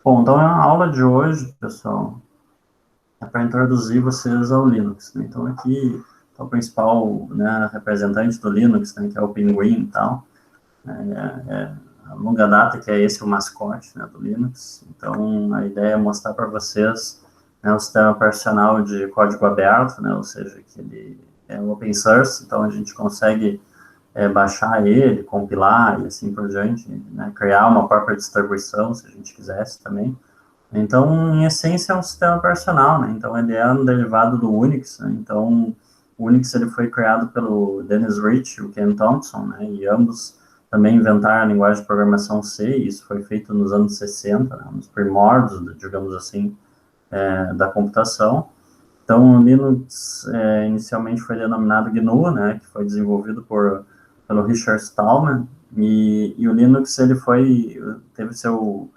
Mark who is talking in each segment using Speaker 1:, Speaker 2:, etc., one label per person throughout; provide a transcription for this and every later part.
Speaker 1: Bom, então a aula de hoje, pessoal, é para introduzir vocês ao Linux, né? Então aqui tá o principal, né, representante do Linux, né, que é o Pinguim e tal. A longa data que é esse o mascote, né, do Linux. Então a ideia é mostrar para vocês, né, o sistema operacional de código aberto, né, ou seja, que ele é open source, então a gente consegue baixar ele, compilar e assim por diante, né, criar uma própria distribuição, se a gente quisesse também. Então, em essência, é um sistema operacional, né? Então, ele é um derivado do Unix, né? Então, o Unix ele foi criado pelo Dennis Rich e o Ken Thompson, né? E ambos também inventaram a linguagem de programação C, e isso foi feito nos anos 60, né? Nos primórdios, digamos assim, da computação. Então, o Linux inicialmente foi denominado GNU, né? Que foi desenvolvido pelo Richard Stallman, e o Linux ele teve seu,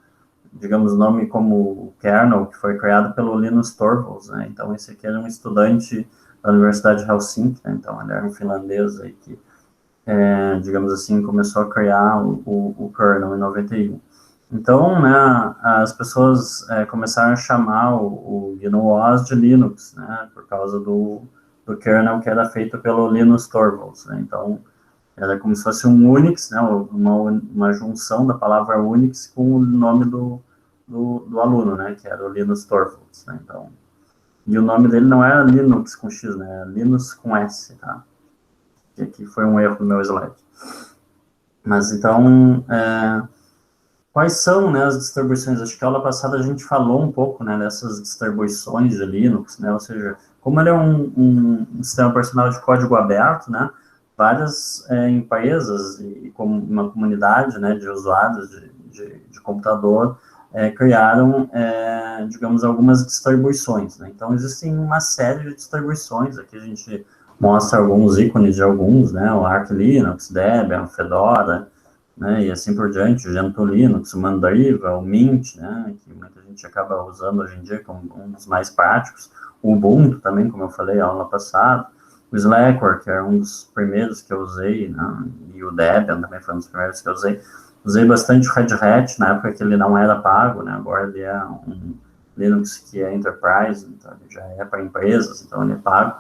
Speaker 1: digamos, nome como kernel, que foi criado pelo Linus Torvalds, né? Então, esse aqui era um estudante da Universidade de Helsinki, né? Então, ele era um finlandês aí que, digamos assim, começou a criar o kernel em 91. Então, né, as pessoas começaram a chamar o GNU-OS de Linux, né, por causa do kernel que era feito pelo Linus Torvalds, né? Então, era como se fosse um Unix, né, uma junção da palavra Unix com o nome do aluno, né, que era o Linus Torvalds, né, então, e o nome dele não era Linux com X, né, era Linus com S, tá, que aqui foi um erro no meu slide. Mas então, quais são, né, as distribuições? Acho que a aula passada a gente falou um pouco, né, dessas distribuições de Linux, né, ou seja, como ele é um sistema operacional de código aberto, né, várias empresas e como uma comunidade, né, de usuários de computador criaram, digamos, algumas distribuições, né? Então, existem uma série de distribuições, aqui a gente mostra alguns ícones de alguns, né, o Arch Linux, Debian, Fedora, né, e assim por diante, o Gentoo Linux, o Mandriva, o Mint, né, que muita gente acaba usando hoje em dia como um dos mais práticos, o Ubuntu também, como eu falei na aula passada, o Slackware, que era um dos primeiros que eu usei, né, e o Debian também foi um dos primeiros que eu usei. Usei bastante o Red Hat, na época que ele não era pago, né, agora ele é um Linux que é Enterprise, então ele já é para empresas, então ele é pago.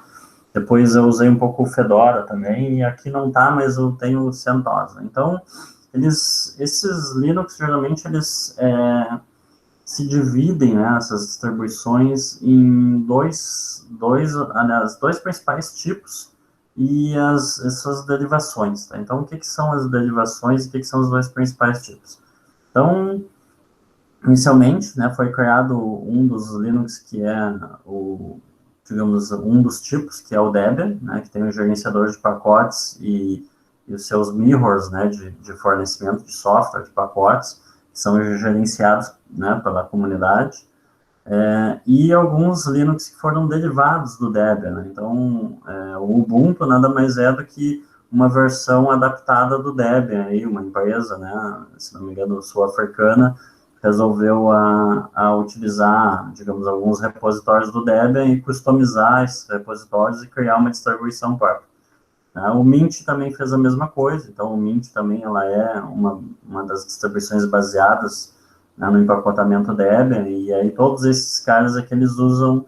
Speaker 1: Depois eu usei um pouco o Fedora também, e aqui não tá, mas eu tenho o CentOS, né? Então, esses Linux, geralmente, eles se dividem, né, essas distribuições em aliás, dois principais tipos e essas derivações, tá? Então, o que são as derivações e o que são os dois principais tipos? Então, inicialmente, né, foi criado um dos Linux que é digamos, um dos tipos, que é o Debian, né, que tem o gerenciador de pacotes e os seus mirrors, né, de fornecimento de software, de pacotes, que são gerenciados, né, pela comunidade, e alguns Linux que foram derivados do Debian, né? Então, o Ubuntu nada mais é do que uma versão adaptada do Debian, aí uma empresa, né, se não me engano, sul-africana, resolveu a utilizar, digamos, alguns repositórios do Debian e customizar esses repositórios e criar uma distribuição própria. Né? O Mint também fez a mesma coisa, então o Mint também ela é uma das distribuições baseadas, né, no empacotamento Debian, e aí todos esses caras aqui eles usam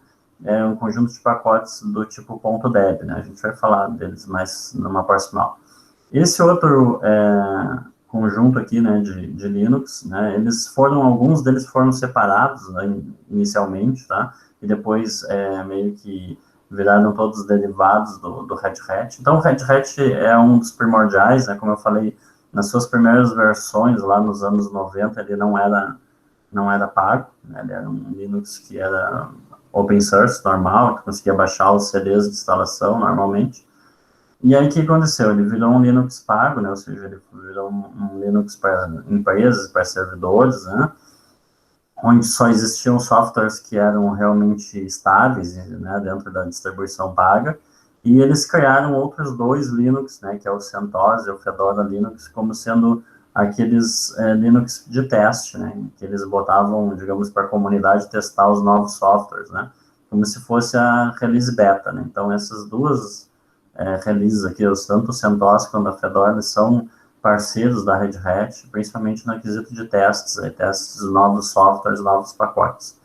Speaker 1: um conjunto de pacotes do tipo .deb, né? A gente vai falar deles mais numa próxima aula. Esse outro conjunto aqui, né, de Linux, né, alguns deles foram separados, né, inicialmente, tá? E depois meio que viraram todos derivados do Red Hat. Então, o Red Hat é um dos primordiais, né, como eu falei, nas suas primeiras versões, lá nos anos 90, ele não era pago, né, ele era um Linux que era open source, normal, que conseguia baixar os CDs de instalação normalmente. E aí, o que aconteceu? Ele virou um Linux pago, né, ou seja, ele virou um Linux para empresas, para servidores, né, onde só existiam softwares que eram realmente estáveis, né, dentro da distribuição paga, e eles criaram outros dois Linux, né, que é o CentOS e o Fedora Linux, como sendo aqueles Linux de teste, né, que eles botavam, digamos, para a comunidade testar os novos softwares, né, como se fosse a release beta, né. Então, essas duas releases aqui, tanto o CentOS quanto a Fedora, são parceiros da Red Hat, principalmente no aquisito de testes, testes de novos softwares, novos pacotes.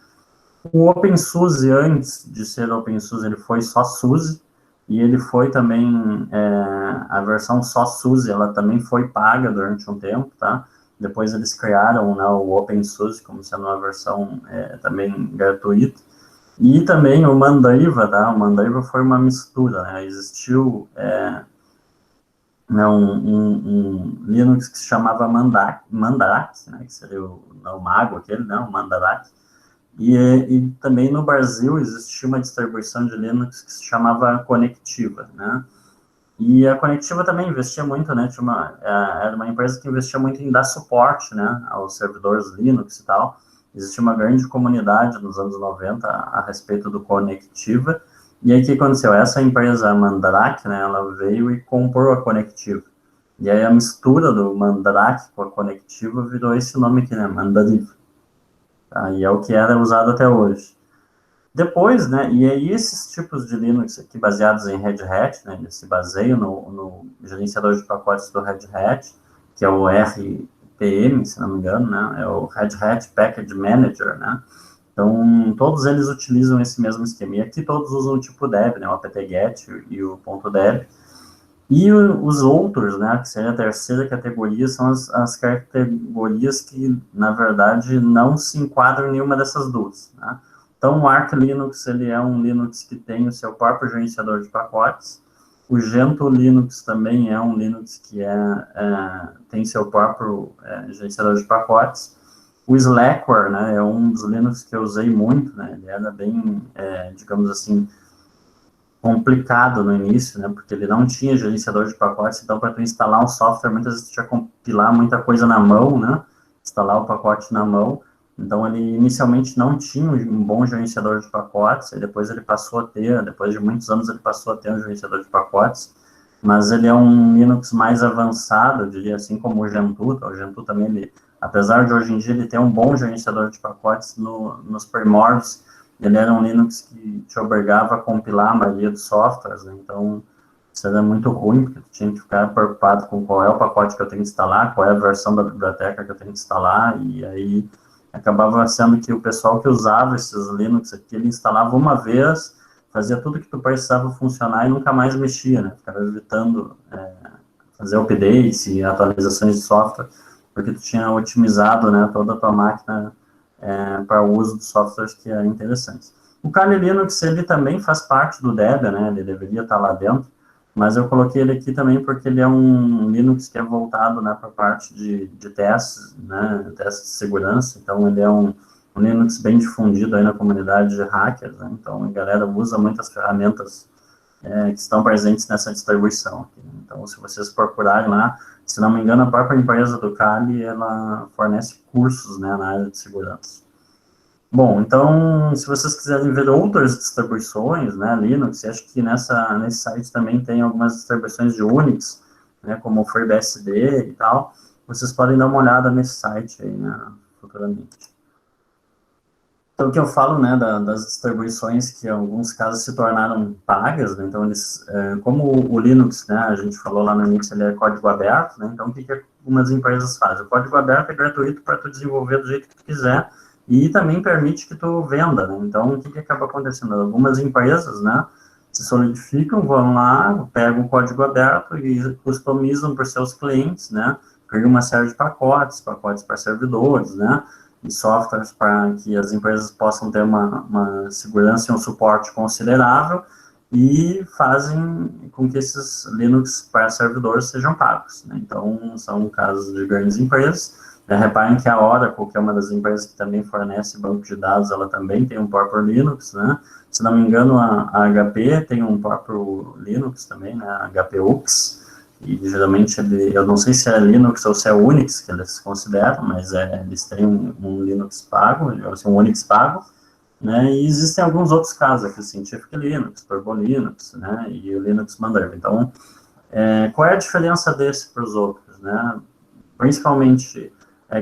Speaker 1: O OpenSUSE, antes de ser OpenSUSE, ele foi só SUSE, e ele foi também, a versão só SUSE, ela também foi paga durante um tempo, tá? Depois eles criaram, né, o OpenSUSE como sendo uma versão também gratuita. E também o Mandriva, tá? O Mandriva foi uma mistura, né? Existiu né, um Linux que se chamava Mandrake, né? Que seria o mago aquele, né? O Mandrake. E também no Brasil existia uma distribuição de Linux que se chamava Conectiva, né? E a Conectiva também investia muito, né? Era uma empresa que investia muito em dar suporte, né, aos servidores Linux e tal. Existia uma grande comunidade nos anos 90 a respeito do Conectiva. E aí o que aconteceu? Essa empresa, a Mandrake, né, ela veio e comprou a Conectiva. E aí a mistura do Mandrake com a Conectiva virou esse nome aqui, né, Mandriva. Tá? E é o que era usado até hoje. Depois, né, e aí esses tipos de Linux aqui baseados em Red Hat, né, eles se baseiam no gerenciador de pacotes do Red Hat, que é o RPM, se não me engano, né, é o Red Hat Package Manager, né, então todos eles utilizam esse mesmo esquema, e aqui todos usam o tipo deb, né, o apt-get e o .deb, e os outros, né, que seria a terceira categoria, são as categorias que, na verdade, não se enquadram em nenhuma dessas duas, né. Então, o Arch Linux, ele é um Linux que tem o seu próprio gerenciador de pacotes. O Gentoo Linux também é um Linux que tem seu próprio gerenciador de pacotes. O Slackware, né, é um dos Linux que eu usei muito, né, ele era bem, digamos assim, complicado no início, né, porque ele não tinha gerenciador de pacotes, então para tu instalar um software, muitas vezes tu tinha que compilar muita coisa na mão, né, instalar o pacote na mão. Então, ele inicialmente não tinha um bom gerenciador de pacotes, e depois ele passou a ter, depois de muitos anos ele passou a ter um gerenciador de pacotes, mas ele é um Linux mais avançado, eu diria assim, como o Gentoo. O Gentoo também, apesar de hoje em dia ele ter um bom gerenciador de pacotes nos primórdios, ele era um Linux que te obrigava a compilar a maioria dos softwares, né? Então isso era muito ruim, porque tu tinha que ficar preocupado com qual é o pacote que eu tenho que instalar, qual é a versão da biblioteca que eu tenho que instalar, e aí acabava sendo que o pessoal que usava esses Linux aqui, ele instalava uma vez, fazia tudo que tu precisava funcionar e nunca mais mexia, né? Ficava evitando fazer updates e atualizações de software, porque tu tinha otimizado, né, toda a tua máquina para o uso de softwares que eram interessantes. O Kali Linux, ele também faz parte do Debian, né? Ele deveria estar lá dentro, mas eu coloquei ele aqui também porque ele é um Linux que é voltado, né, para a parte de testes, né, testes de segurança. Então ele é um Linux bem difundido aí na comunidade de hackers, né? Então a galera usa muitas ferramentas que estão presentes nessa distribuição aqui. Então, se vocês procurarem lá, se não me engano, a própria empresa do Kali, ela fornece cursos, né, na área de segurança. Bom, então, se vocês quiserem ver outras distribuições, né, Linux, acho que nesse site também tem algumas distribuições de Unix, né, como o FreeBSD e tal, vocês podem dar uma olhada nesse site aí, né, futuramente. Então, o que eu falo, né, das distribuições que em alguns casos se tornaram pagas, né, então eles, como o Linux, né, a gente falou lá no início, ele é código aberto, né, então o que algumas empresas fazem? O código aberto é gratuito para tu desenvolver do jeito que tu quiser e também permite que tu venda, né, então o que acaba acontecendo? Algumas empresas, né, se solidificam, vão lá, pegam o código aberto e customizam para os seus clientes, né, criam uma série de pacotes para servidores, né, e softwares para que as empresas possam ter uma segurança e um suporte considerável e fazem com que esses Linux para servidores sejam pagos, né? Então, são casos de grandes empresas. Reparem que a Oracle, que é uma das empresas que também fornece banco de dados, ela também tem um próprio Linux, né? Se não me engano, a HP tem um próprio Linux também, né? A HPUX. E geralmente eu não sei se é Linux ou se é Unix que eles consideram, mas eles têm um Linux pago, assim, um Unix pago, né, e existem alguns outros casos aqui, Scientific Linux, Turbo Linux, né, e o Linux Mandriva. Então, qual é a diferença desse para os outros, né? Principalmente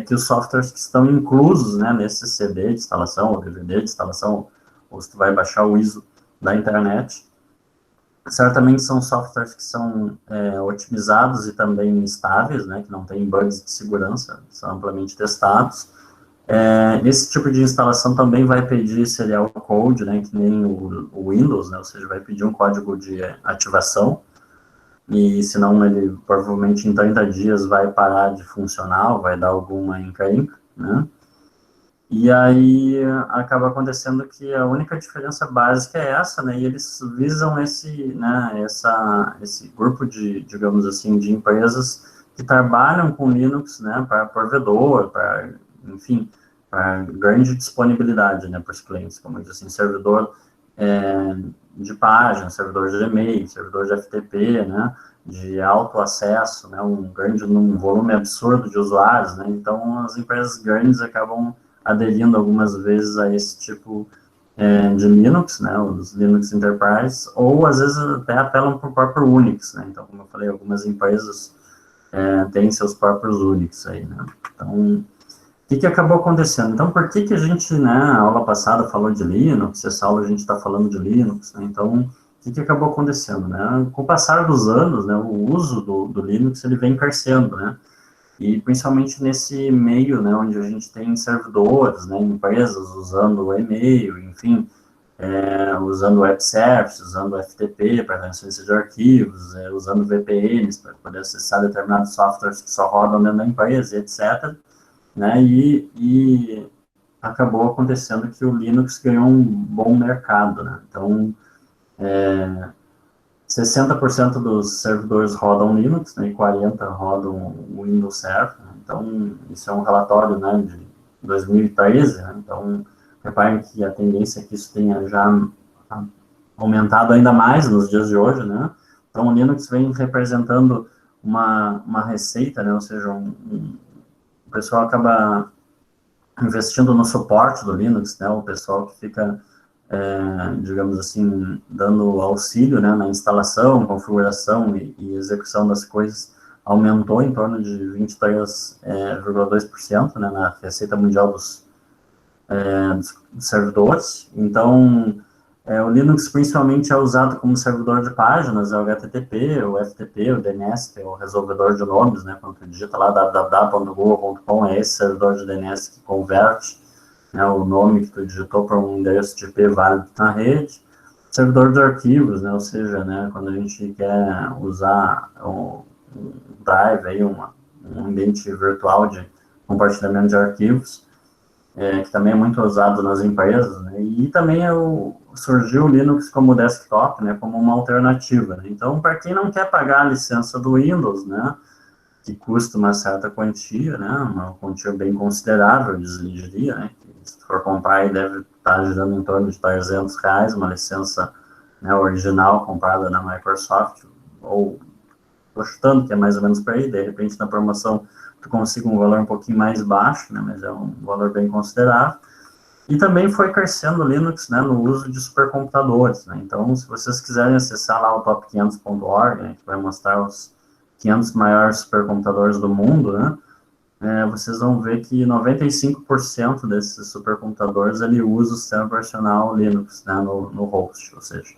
Speaker 1: que os softwares que estão inclusos, né, nesse CD de instalação, ou DVD de instalação, ou se tu vai baixar o ISO da internet, Certamente são softwares que são otimizados e também estáveis, né, que não tem bugs de segurança, são amplamente testados. Esse tipo de instalação também vai pedir serial code, né, que nem o Windows, né, ou seja, vai pedir um código de ativação, e senão ele provavelmente em 30 dias vai parar de funcionar, ou vai dar alguma encrenca, né. E aí acaba acontecendo que a única diferença básica é essa, né? E eles visam esse grupo de, digamos assim, de empresas que trabalham com Linux, né? Para provedor, para, enfim, para grande disponibilidade, né? Para os clientes, como eu disse, assim, servidor de página, servidor de e-mail, servidor de FTP, né? De alto acesso, né? Um volume absurdo de usuários, né? Então as empresas grandes acabam aderindo algumas vezes a esse tipo de Linux, né, os Linux Enterprise, ou às vezes até apelam para o próprio Unix, né, então, como eu falei, algumas empresas têm seus próprios Unix aí, né, então, o que acabou acontecendo? Então, por que a gente, né, a aula passada falou de Linux, essa aula a gente está falando de Linux, né, então, o que acabou acontecendo, né, com o passar dos anos, né, o uso do Linux, ele vem crescendo, né, e principalmente nesse meio, né, onde a gente tem servidores, né, empresas usando o e-mail, enfim, usando web service, usando FTP para transferência de arquivos, usando VPNs para poder acessar determinados softwares que só rodam dentro da empresa, etc. Né, e acabou acontecendo que o Linux ganhou um bom mercado, né, então 60% dos servidores rodam Linux, né, e 40% rodam o Windows Server. Né, então, isso é um relatório, né, de 2013. Né, então, reparem que a tendência é que isso tenha já aumentado ainda mais nos dias de hoje. Né. Então, o Linux vem representando uma receita, né, ou seja, o pessoal acaba investindo no suporte do Linux, né, o pessoal que fica digamos assim, dando auxílio, né, na instalação, configuração e execução das coisas, aumentou em torno de 23,2%, né, na receita mundial dos servidores. Então, o Linux principalmente é usado como servidor de páginas, é o HTTP, o FTP, o DNS, que é o resolvedor de nomes, né, quando tu digita lá www.google.com, é esse servidor de DNS que converte, né, o nome que tu digitou para um endereço de IP válido na rede. Servidor de arquivos, né, ou seja, né, quando a gente quer usar um drive, aí, um ambiente virtual de compartilhamento de arquivos, que também é muito usado nas empresas, né, e também surgiu o Linux como desktop, né, como uma alternativa. Né, então, para quem não quer pagar a licença do Windows, né, que custa uma certa quantia, né, uma quantia bem considerável, eu diria, né, que se for comprar aí deve estar girando em torno de R$300, uma licença, né, original comprada na Microsoft, ou estou chutando que é mais ou menos para aí, de repente na promoção tu consiga um valor um pouquinho mais baixo, né, mas é um valor bem considerável. E também foi crescendo o Linux, né, no uso de supercomputadores, né, então se vocês quiserem acessar lá o top500.org, né, que vai mostrar os 500 maiores supercomputadores do mundo, né, vocês vão ver que 95% desses supercomputadores ele usa o sistema operacional Linux, né, no host, ou seja,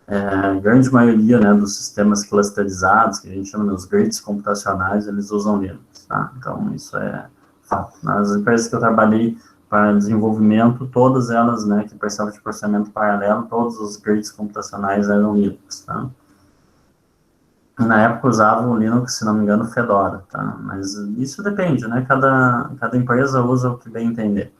Speaker 1: a grande maioria, né, dos sistemas clusterizados, que a gente chama dos grids computacionais, eles usam Linux, tá? Então, isso é fato. Nas empresas que eu trabalhei para desenvolvimento, todas elas, né, que prestavam de processamento paralelo, todos os grids computacionais eram Linux, tá? Na época usavam o Linux, se não me engano, Fedora, tá? Mas isso depende, né? Cada empresa usa o que bem entender.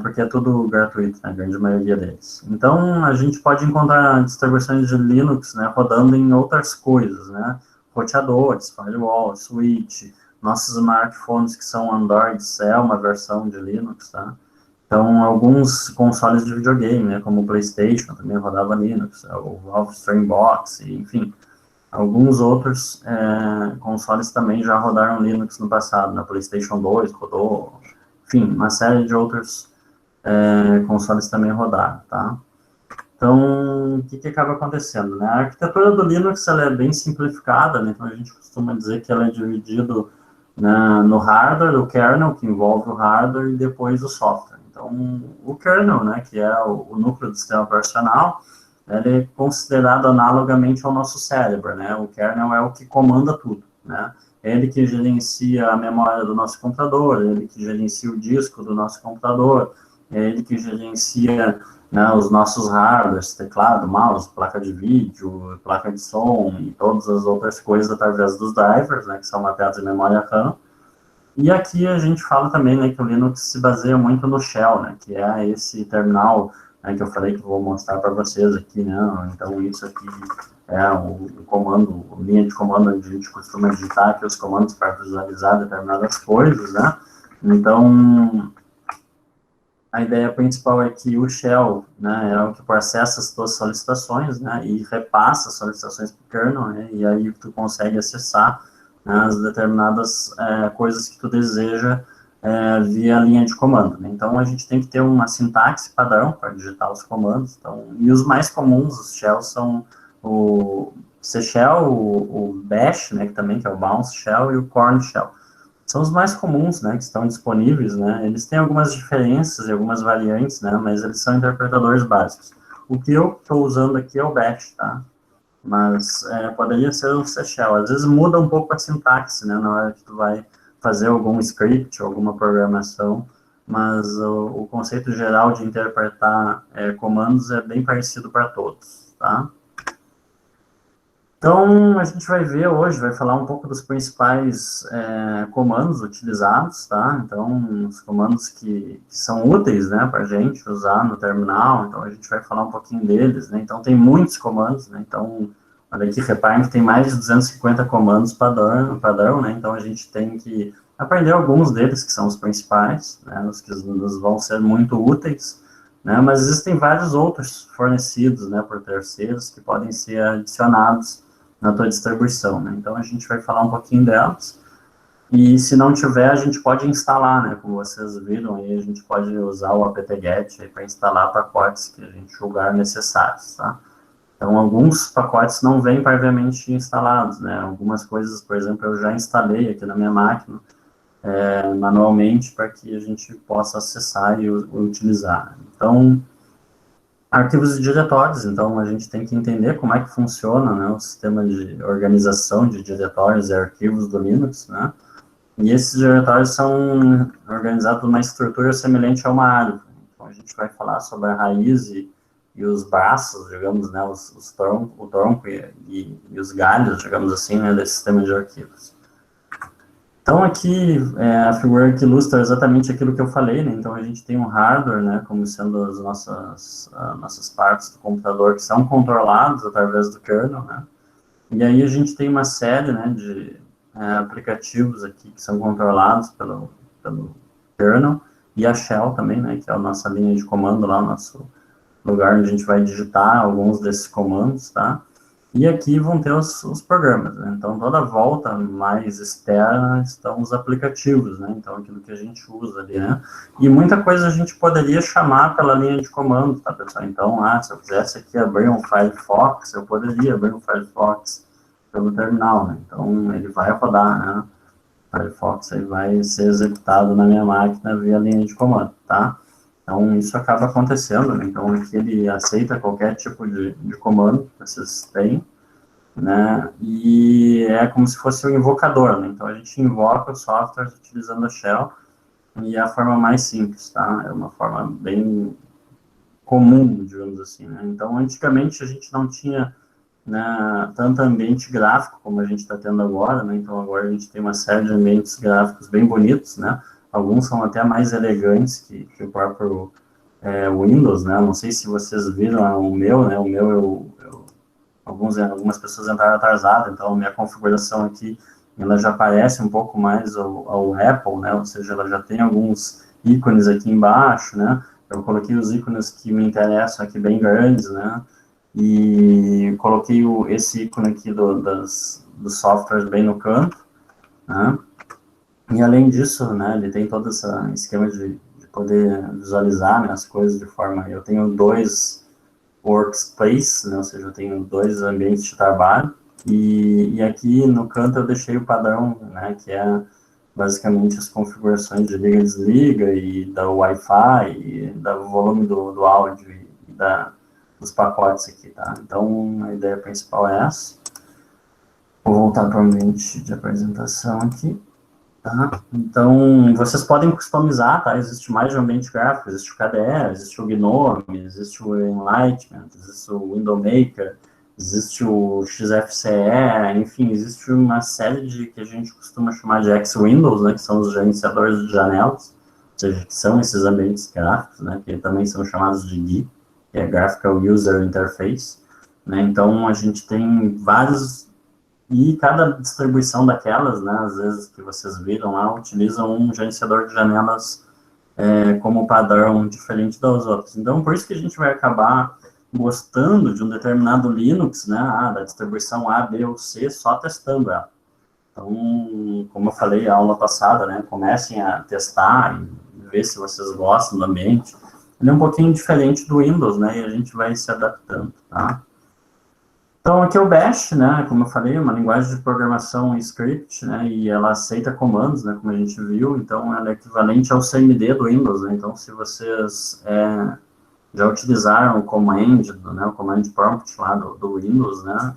Speaker 1: Porque é tudo gratuito, né? A grande maioria deles. Então, a gente pode encontrar distribuições de Linux, né, rodando em outras coisas, né? Roteadores, firewall, switch, nossos smartphones que são Android, é uma versão de Linux, tá? Então, alguns consoles de videogame, né, como o PlayStation, também rodava Linux, o Valve Streambox, enfim. Alguns outros consoles também já rodaram Linux no passado, na PlayStation 2 rodou, enfim, uma série de outros consoles também rodaram, tá? Então, o que acaba acontecendo, né? A arquitetura do Linux ela é bem simplificada, né? Então a gente costuma dizer que ela é dividido, né, no hardware, o kernel, que envolve o hardware, e depois o software. Então, o kernel, né, que é o núcleo do sistema operacional, ele é considerado analogamente ao nosso cérebro, né? O kernel é o que comanda tudo, né? Ele que gerencia a memória do nosso computador, ele que gerencia o disco do nosso computador, ele que gerencia, né, os nossos hardwares, teclado, mouse, placa de vídeo, placa de som e todas as outras coisas através dos drivers, né, que são mapeados em memória RAM. E aqui a gente fala também, né, que o Linux se baseia muito no Shell, né, que é esse terminal, né, que eu falei que eu vou mostrar para vocês aqui, né. Então isso aqui é o comando, a linha de comando onde a gente costuma digitar aqui os comandos para visualizar determinadas coisas, né. Então a ideia principal é que o Shell, né, é o que processa as tuas solicitações, né, e repassa as solicitações para o kernel, né, e aí tu consegue acessar, né, as determinadas coisas que tu deseja via linha de comando, né. Então, a gente tem que ter uma sintaxe padrão para digitar os comandos, então, e os mais comuns, os shells, são o C Shell, o Bash, né, que também que é o Bounce Shell, e o Corn Shell. São os mais comuns, né, que estão disponíveis, né, eles têm algumas diferenças e algumas variantes, né, mas eles são interpretadores básicos. O que eu estou usando aqui é o Bash, tá, mas poderia ser o C Shell, às vezes muda um pouco a sintaxe, né, na hora que tu vai fazer algum script, alguma programação, mas o conceito geral de interpretar comandos é bem parecido para todos, tá. Então, a gente vai ver hoje, vai falar um pouco dos principais comandos utilizados, tá? Então, os comandos que são úteis, né, para a gente usar no terminal, então a gente vai falar um pouquinho deles, né? Então, tem muitos comandos, né? Então, olha aqui, reparem que tem mais de 250 comandos padrão, né? Então, a gente tem que aprender alguns deles, que são os principais, né? Os que nos vão ser muito úteis, né? Mas existem vários outros fornecidos, né, por terceiros, que podem ser adicionados na tua distribuição, né? Então a gente vai falar um pouquinho delas, e se não tiver, a gente pode instalar, né? Como vocês viram aí, a gente pode usar o apt-get para instalar pacotes que a gente julgar necessários, tá? Então alguns pacotes não vêm previamente instalados, né? Algumas coisas, por exemplo, eu já instalei aqui na minha máquina, manualmente, para que a gente possa acessar e utilizar. Então, arquivos e diretórios, então a gente tem que entender como é que funciona, né, o sistema de organização de diretórios e arquivos do Linux, né, e esses diretórios são organizados numa estrutura semelhante a uma árvore. Então a gente vai falar sobre a raiz e os braços, digamos, né, o tronco e os galhos, digamos assim, né, desse sistema de arquivos. Então, aqui, a figura que ilustra exatamente aquilo que eu falei, né? Então, a gente tem um hardware, né, como sendo as nossas partes do computador que são controladas através do kernel, né? E aí a gente tem uma série, né, de aplicativos aqui que são controlados pelo kernel, e a shell também, né, que é a nossa linha de comando lá, o nosso lugar onde a gente vai digitar alguns desses comandos, tá? E aqui vão ter os programas, né? Então, toda a volta mais externa estão os aplicativos, né? Então, aquilo que a gente usa ali, né? E muita coisa a gente poderia chamar pela linha de comando, tá, pessoal? Então, se eu quisesse aqui abrir um Firefox, eu poderia abrir um Firefox pelo terminal, né? Então, ele vai rodar, né? O Firefox aí vai ser executado na minha máquina via linha de comando, tá? Então, isso acaba acontecendo, né? Então, aqui ele aceita qualquer tipo de comando que vocês têm, né? E é como se fosse um invocador, né? Então, a gente invoca os softwares utilizando a shell, e é a forma mais simples, tá? É uma forma bem comum, digamos assim, né? Então, antigamente, a gente não tinha, né, tanto ambiente gráfico como a gente está tendo agora, né? Então, agora a gente tem uma série de ambientes gráficos bem bonitos, né? Alguns são até mais elegantes que o próprio Windows, né? Não sei se vocês viram o meu, né? O meu, algumas pessoas entraram atrasadas, então a minha configuração aqui, ela já parece um pouco mais ao Apple, né? Ou seja, ela já tem alguns ícones aqui embaixo, né? Eu coloquei os ícones que me interessam aqui bem grandes, né? E coloquei esse ícone aqui dos softwares bem no canto, né? E além disso, né, ele tem todo esse esquema de poder visualizar, né, as coisas de forma... Eu tenho dois workspaces, né, ou seja, eu tenho dois ambientes de trabalho, e aqui no canto eu deixei o padrão, né, que é basicamente as configurações de liga e desliga, e da Wi-Fi, e do volume do áudio, e dos pacotes aqui, tá? Então, a ideia principal é essa. Vou voltar para o ambiente de apresentação aqui. Tá? Então, vocês podem customizar, tá? Existe mais de um ambiente gráfico, existe o KDE, existe o GNOME, existe o Enlightenment, existe o Window Maker, existe o XFCE, enfim, existe uma série de que a gente costuma chamar de X-Windows, né, que são os gerenciadores de janelas, ou seja, que são esses ambientes gráficos, né, que também são chamados de GUI, que é Graphical User Interface, né, então a gente tem vários. E cada distribuição daquelas, né, às vezes que vocês viram lá, utiliza um gerenciador de janelas como padrão diferente das outras. Então, por isso que a gente vai acabar gostando de um determinado Linux, né, da distribuição A, B ou C, só testando ela. Então, como eu falei na aula passada, né, comecem a testar e ver se vocês gostam do ambiente. Ele é um pouquinho diferente do Windows, né, e a gente vai se adaptando, tá? Então, aqui é o Bash, né, como eu falei, uma linguagem de programação script, né, e ela aceita comandos, né, como a gente viu, então ela é equivalente ao CMD do Windows, né, então se vocês já utilizaram o command, né, o command prompt lá do Windows, né,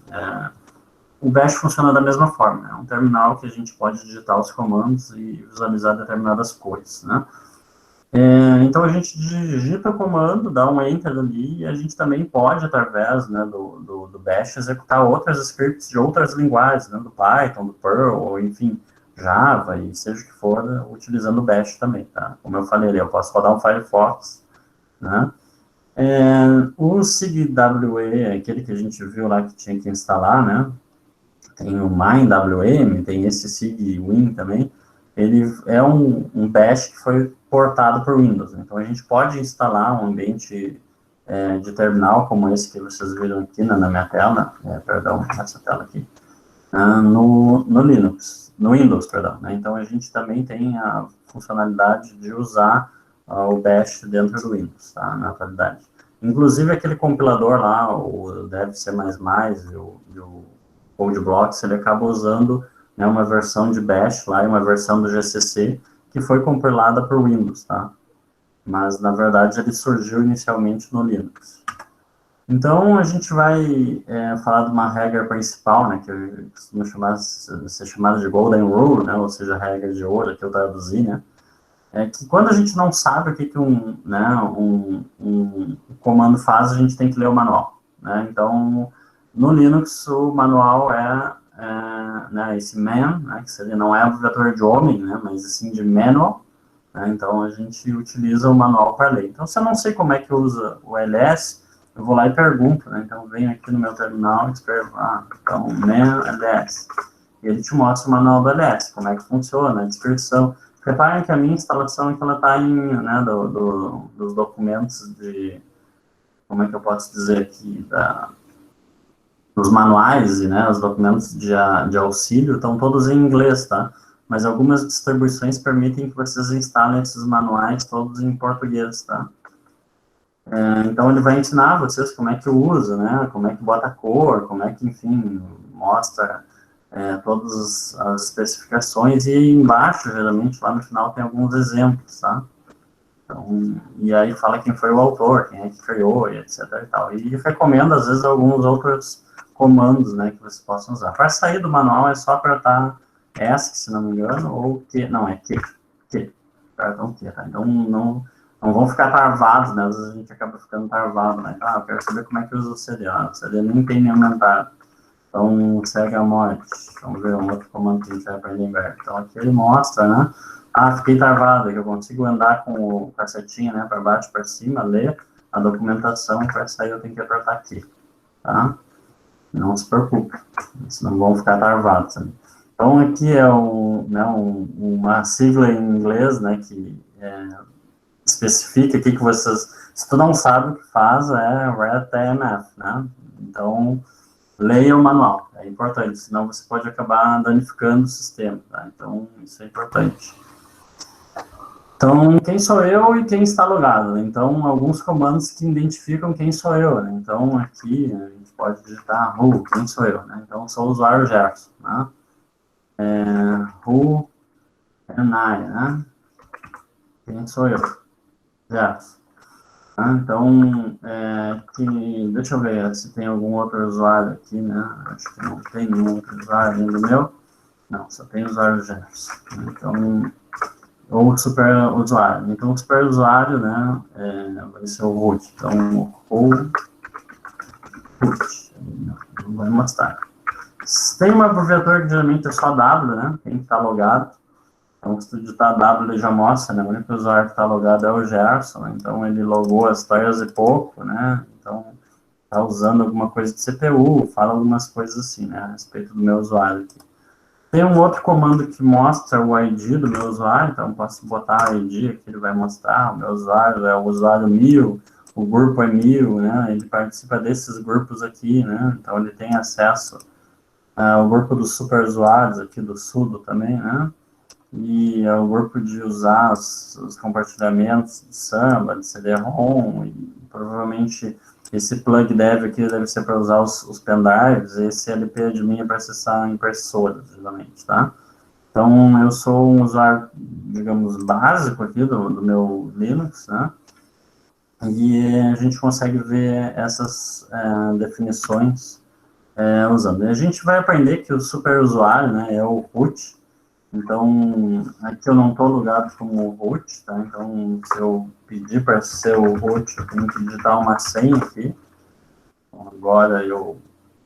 Speaker 1: o Bash funciona da mesma forma, é um terminal que a gente pode digitar os comandos e visualizar determinadas coisas, né. Então a gente digita o comando, dá um enter ali, e a gente também pode, através, né, do Bash, executar outras scripts de outras linguagens, né, do Python, do Perl, ou enfim, Java, e seja o que for, utilizando o Bash também, tá? Como eu falei ali, eu posso rodar um Firefox, né? O SIGWE, aquele que a gente viu lá que tinha que instalar, né? Tem o MindWM, tem esse SIGWin também, ele é um bash que foi portado para o Windows. Então, a gente pode instalar um ambiente de terminal, como esse que vocês viram aqui na minha tela, perdão, essa tela aqui, no Linux, no Windows, perdão. Né? Então, a gente também tem a funcionalidade de usar o bash dentro do Windows, tá? Na atualidade. Inclusive, aquele compilador lá, o DevC++ e o CodeBlocks, ele acaba usando, né, uma versão de Bash lá e uma versão do GCC que foi compilada para o Windows, tá? Mas, na verdade, ele surgiu inicialmente no Linux. Então, a gente vai falar de uma regra principal, né, que eu costumo ser chamada de Golden Rule, né, ou seja, a regra de ouro, que eu traduzi, né, que quando a gente não sabe o que um comando faz, a gente tem que ler o manual, né? Então, no Linux, o manual né, esse man, né, que seria, não é abreviatura de homem, né, mas sim de manual, né? Então, a gente utiliza o manual para ler. Então, se eu não sei como é que usa o ls, eu vou lá e pergunto, né? Então, venho aqui no meu terminal e escrevo, então, man ls. E ele te mostra o manual do ls, como é que funciona, a descrição. Reparem que a minha instalação aqui, ela está em, né, dos documentos de, como é que eu posso dizer aqui, dos manuais e, né, os documentos de auxílio estão todos em inglês, tá? Mas algumas distribuições permitem que vocês instalem esses manuais todos em português, tá? Então, ele vai ensinar vocês como é que usa, né, como é que bota a cor, como é que, enfim, mostra todas as especificações, e embaixo, geralmente, lá no final, tem alguns exemplos, tá? Então, e aí fala quem foi o autor, quem é que criou, e etc. e tal. E recomendo, às vezes, alguns outros comandos, né, que vocês possam usar. Para sair do manual, é só apertar ESC, se não me engano, ou Q, não, é Q. Apertam Q, tá? Então, não vão ficar tarvados, né? Às vezes a gente acaba ficando tarvado, né? Eu quero saber como é que usa o CD. O CD nem tem nem aumentado. Então, segue a morte. Vamos ver um outro comando que a gente vai aprender em breve. Então, aqui ele mostra, né? Fiquei travado, que eu consigo andar com a setinha, né? Para baixo, para cima, ler a documentação. Para sair, eu tenho que apertar aqui, tá? Não se preocupe, senão vão ficar tarvados. Né? Então, aqui é uma sigla em inglês, né? Que especifica aqui que vocês... Se tu não sabe o que faz, é REDTMF, né? Então, leia o manual, é importante, senão você pode acabar danificando o sistema, tá? Então, isso é importante. Então, quem sou eu e quem está logado? Então, alguns comandos que identificam quem sou eu, né? Então, aqui, a gente pode digitar who, quem sou eu, né? Então, sou o usuário Gerson, né? Who am I, né? Quem sou eu? Gerson. Então, deixa eu ver se tem algum outro usuário aqui, né? Acho que não tem nenhum outro usuário além do meu. Não, só tem o usuário Jefferson. Então, ou super usuário. Então, o super usuário, né, vai ser o root. Então, o root, não vai mostrar. Tem uma abreviatura que geralmente é só W, né? Tem que estar logado. Então, se tu digitar W, ele já mostra, né? O único usuário que está logado é o Gerson, né? Então ele logou as 2 e pouco, né? Então, está usando alguma coisa de CPU, fala algumas coisas assim, né? A respeito do meu usuário aqui. Tem um outro comando que mostra o ID do meu usuário, então posso botar ID aqui, ele vai mostrar, o meu usuário é o usuário 1000, o grupo é 1000, né? Ele participa desses grupos aqui, né? Então ele tem acesso ao grupo dos super usuários aqui do sudo também, né? E ao grupo de usar os compartilhamentos de samba, de CD-ROM, e provavelmente esse plug dev aqui deve ser para usar os pendrives, e esse LP admin é para acessar impressoras, geralmente, tá? Então, eu sou um usuário, digamos, básico aqui do meu Linux, né? E a gente consegue ver essas definições usando. E a gente vai aprender que o super usuário, né, é o root. Então, aqui eu não estou logado como root, tá? Então, se eu pedir para ser o root, eu tenho que digitar uma senha aqui. Então, agora eu...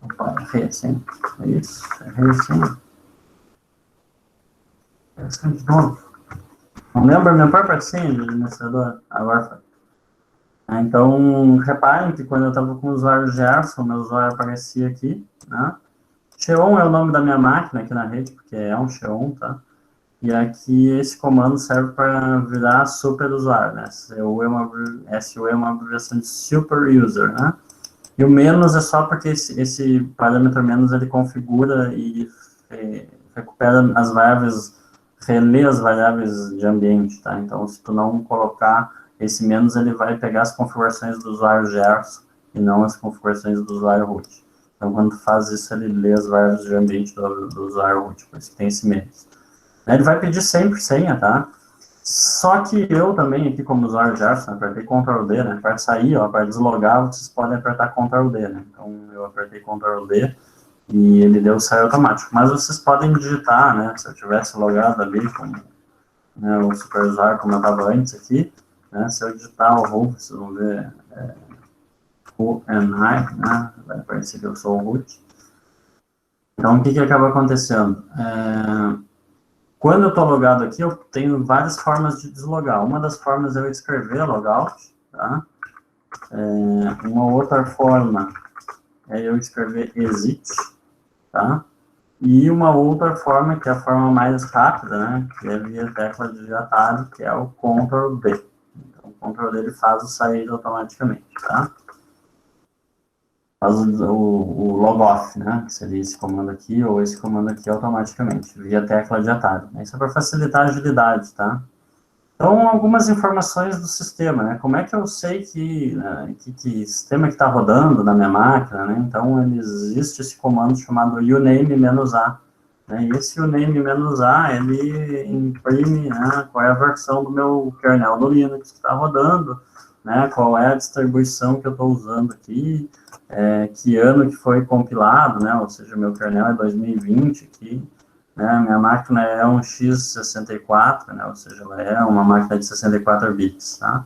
Speaker 1: Opa, errei a senha. É isso, errei a senha. É isso de novo. Não lembro a minha própria senha de administrador? Agora foi. Então, reparem que quando eu estava com o usuário Gerson, meu usuário aparecia aqui, né? Xeon é o nome da minha máquina aqui na rede, porque é um Xeon, tá? E aqui esse comando serve para virar super usuário, né? SU é uma abreviação de super user, né? E o menos é só porque esse parâmetro menos ele configura e recupera as variáveis, relê as variáveis de ambiente, tá? Então, se tu não colocar esse menos, ele vai pegar as configurações do usuário Gerson e não as configurações do usuário root. Então, quando tu faz isso, ele lê as variáveis de ambiente do usuário root, por isso que tem esse menos. Ele vai pedir sempre senha, tá? Só que eu também, aqui como usuário de Arsenal, apertei Ctrl D, né? Para sair, ó, para deslogar, vocês podem apertar Ctrl D, né? Então, eu apertei Ctrl D e ele deu sair automático. Mas vocês podem digitar, né? Se eu tivesse logado ali com, né, o super usuário, como eu estava antes aqui, né? Se eu digitar o root, vocês vão ver who am I, né? Vai aparecer que eu sou o root. Então, o que acaba acontecendo? Quando eu estou logado aqui, eu tenho várias formas de deslogar. Uma das formas é eu escrever logout, tá? Uma outra forma é eu escrever exit, tá? E uma outra forma, que é a forma mais rápida, né? Que é via tecla de atalho, que é o Ctrl D. Então, o Ctrl D ele faz o sair automaticamente, tá? Faz o logoff, né? Seria esse comando aqui ou esse comando aqui automaticamente, via tecla de atalho. Isso é para facilitar a agilidade, tá? Então, algumas informações do sistema, né? Como é que eu sei que sistema que está rodando na minha máquina, né? Então, existe esse comando chamado uname-a, né? E esse uname-a, ele imprime, né, qual é a versão do meu kernel do Linux que está rodando, né? Qual é a distribuição que eu estou usando aqui, que ano que foi compilado, né? Ou seja, meu kernel é 2020 aqui, né? Minha máquina é um x64, né? Ou seja, ela é uma máquina de 64 bits, tá?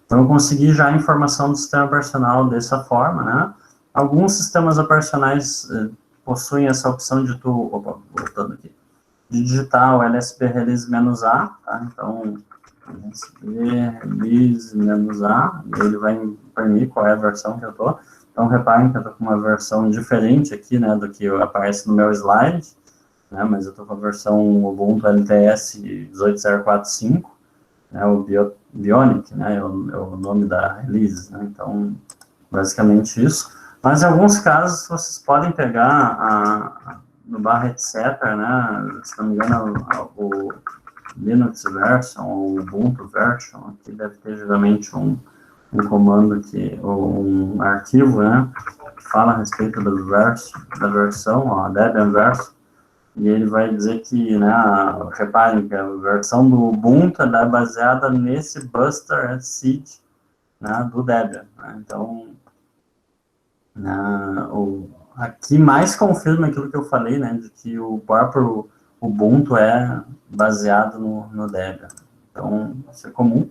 Speaker 1: Então, eu consegui já a informação do sistema operacional dessa forma, né? Alguns sistemas operacionais possuem essa opção de voltando aqui, de digitar o lsb release-a, tá? Então, lsb release-a, e ele vai imprimir qual é a versão que eu tô. Então, reparem que eu tô com uma versão diferente aqui, né, do que aparece no meu slide, né, mas eu estou com a versão Ubuntu LTS 18.045, né, o Bionic, né, é o nome da release, né, então, basicamente isso. Mas em alguns casos, vocês podem pegar no barra etc, né, se não me engano, o Linux version, ou Ubuntu version, aqui deve ter geralmente um comando ou um arquivo, né, que fala a respeito da versão, ó, Debian version, e ele vai dizer que, né, reparem que a versão do Ubuntu é baseada nesse Buster Seed né, do Debian. Né? Então, aqui mais confirma aquilo que eu falei, né, de que o próprio Ubuntu é baseado no Debian. Então, isso é comum,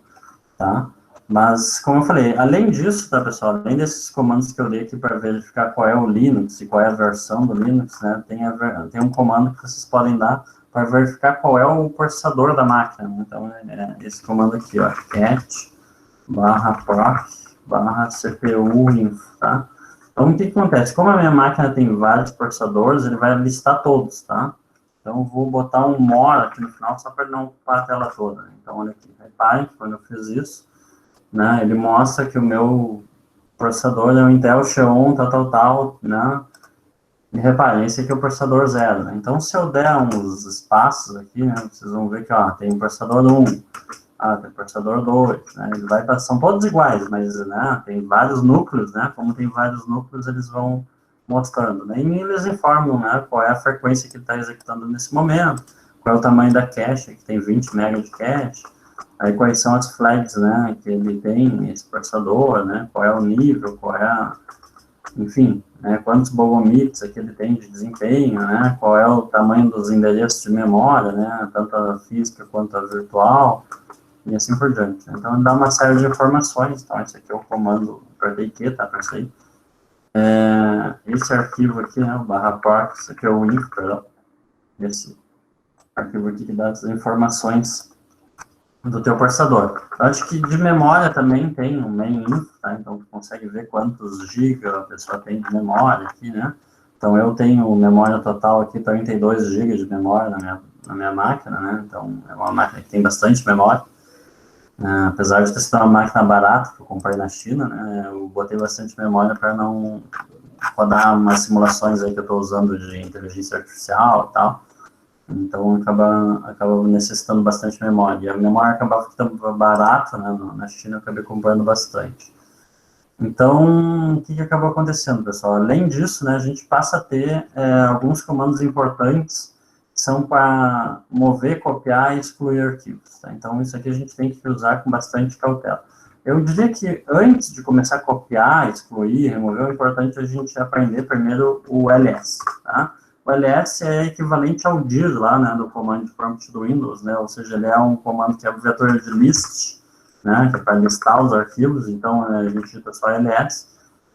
Speaker 1: tá? Mas, como eu falei, além disso, tá, pessoal, além desses comandos que eu dei aqui para verificar qual é o Linux e qual é a versão do Linux, né, tem um comando que vocês podem dar para verificar qual é o processador da máquina. Né? Então, é esse comando aqui, ó, cat /proc/cpu info, tá? Então, o que acontece? Como a minha máquina tem vários processadores, ele vai listar todos, tá? Então, eu vou botar um more aqui no final, só para ele não ocupar a tela toda. Né? Então, olha aqui, reparem que quando eu fiz isso, né, ele mostra que o meu processador é um Intel Xeon, tal, né? E reparem, esse aqui é o processador 0, né? Então, se eu der uns espaços aqui, né, vocês vão ver que, ó, tem processador 1, tem processador 2, né? Ele vai, são todos iguais, mas, né, tem vários núcleos, né? Como tem vários núcleos, eles vão mostrando, né? E eles informam, né, qual é a frequência que ele está executando nesse momento, qual é o tamanho da cache, que tem 20 MB de cache, aí quais são as flags, né, que ele tem, esse processador, né, qual é o nível, qual é enfim, né, quantos bogomits aqui ele tem de desempenho, né, qual é o tamanho dos endereços de memória, né, tanto a física quanto a virtual, e assim por diante. Então, ele dá uma série de informações, tá, esse aqui é o comando para DQ, tá, para isso aí. Esse arquivo aqui, né, o /proc, esse aqui é o info, perdão, esse arquivo aqui que dá as informações do teu processador. Eu acho que de memória também tem um main info, tá? Então, tu consegue ver quantos GB a pessoa tem de memória aqui, né? Então, eu tenho memória total aqui, 32 GB de memória na minha máquina, né? Então, é uma máquina que tem bastante memória. Apesar de ter sido uma máquina barata, que eu comprei na China, né? Eu botei bastante memória para não rodar umas simulações aí que eu estou usando de inteligência artificial e tal. Então, acaba necessitando bastante memória. E a memória acabava ficando barata, né? Na China eu acabei comprando bastante. Então, o que acabou acontecendo, pessoal? Além disso, né, a gente passa a ter alguns comandos importantes que são para mover, copiar e excluir arquivos. Tá? Então, isso aqui a gente tem que usar com bastante cautela. Eu diria que antes de começar a copiar, excluir, remover, é importante a gente aprender primeiro o ls, tá? O ls é equivalente ao dir lá, né, do command prompt do Windows, né, ou seja, ele é um comando que é abreviatura de list, né, que é para listar os arquivos, então a gente digita só ls,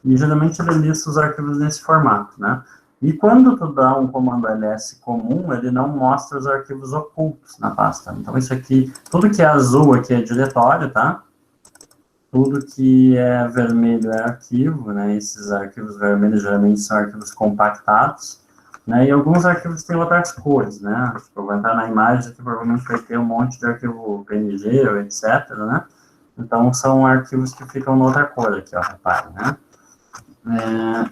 Speaker 1: e geralmente ele lista os arquivos nesse formato, né. E quando tu dá um comando ls comum, ele não mostra os arquivos ocultos na pasta. Então isso aqui, tudo que é azul aqui é diretório, tá? Tudo que é vermelho é arquivo, né? Esses arquivos vermelhos geralmente são arquivos compactados, né? E alguns arquivos têm outras cores, né? Tipo, vai entrar na imagem que provavelmente vai ter um monte de arquivo PNG ou etc, né? Então, são arquivos que ficam noutra cor aqui, ó, repare, né?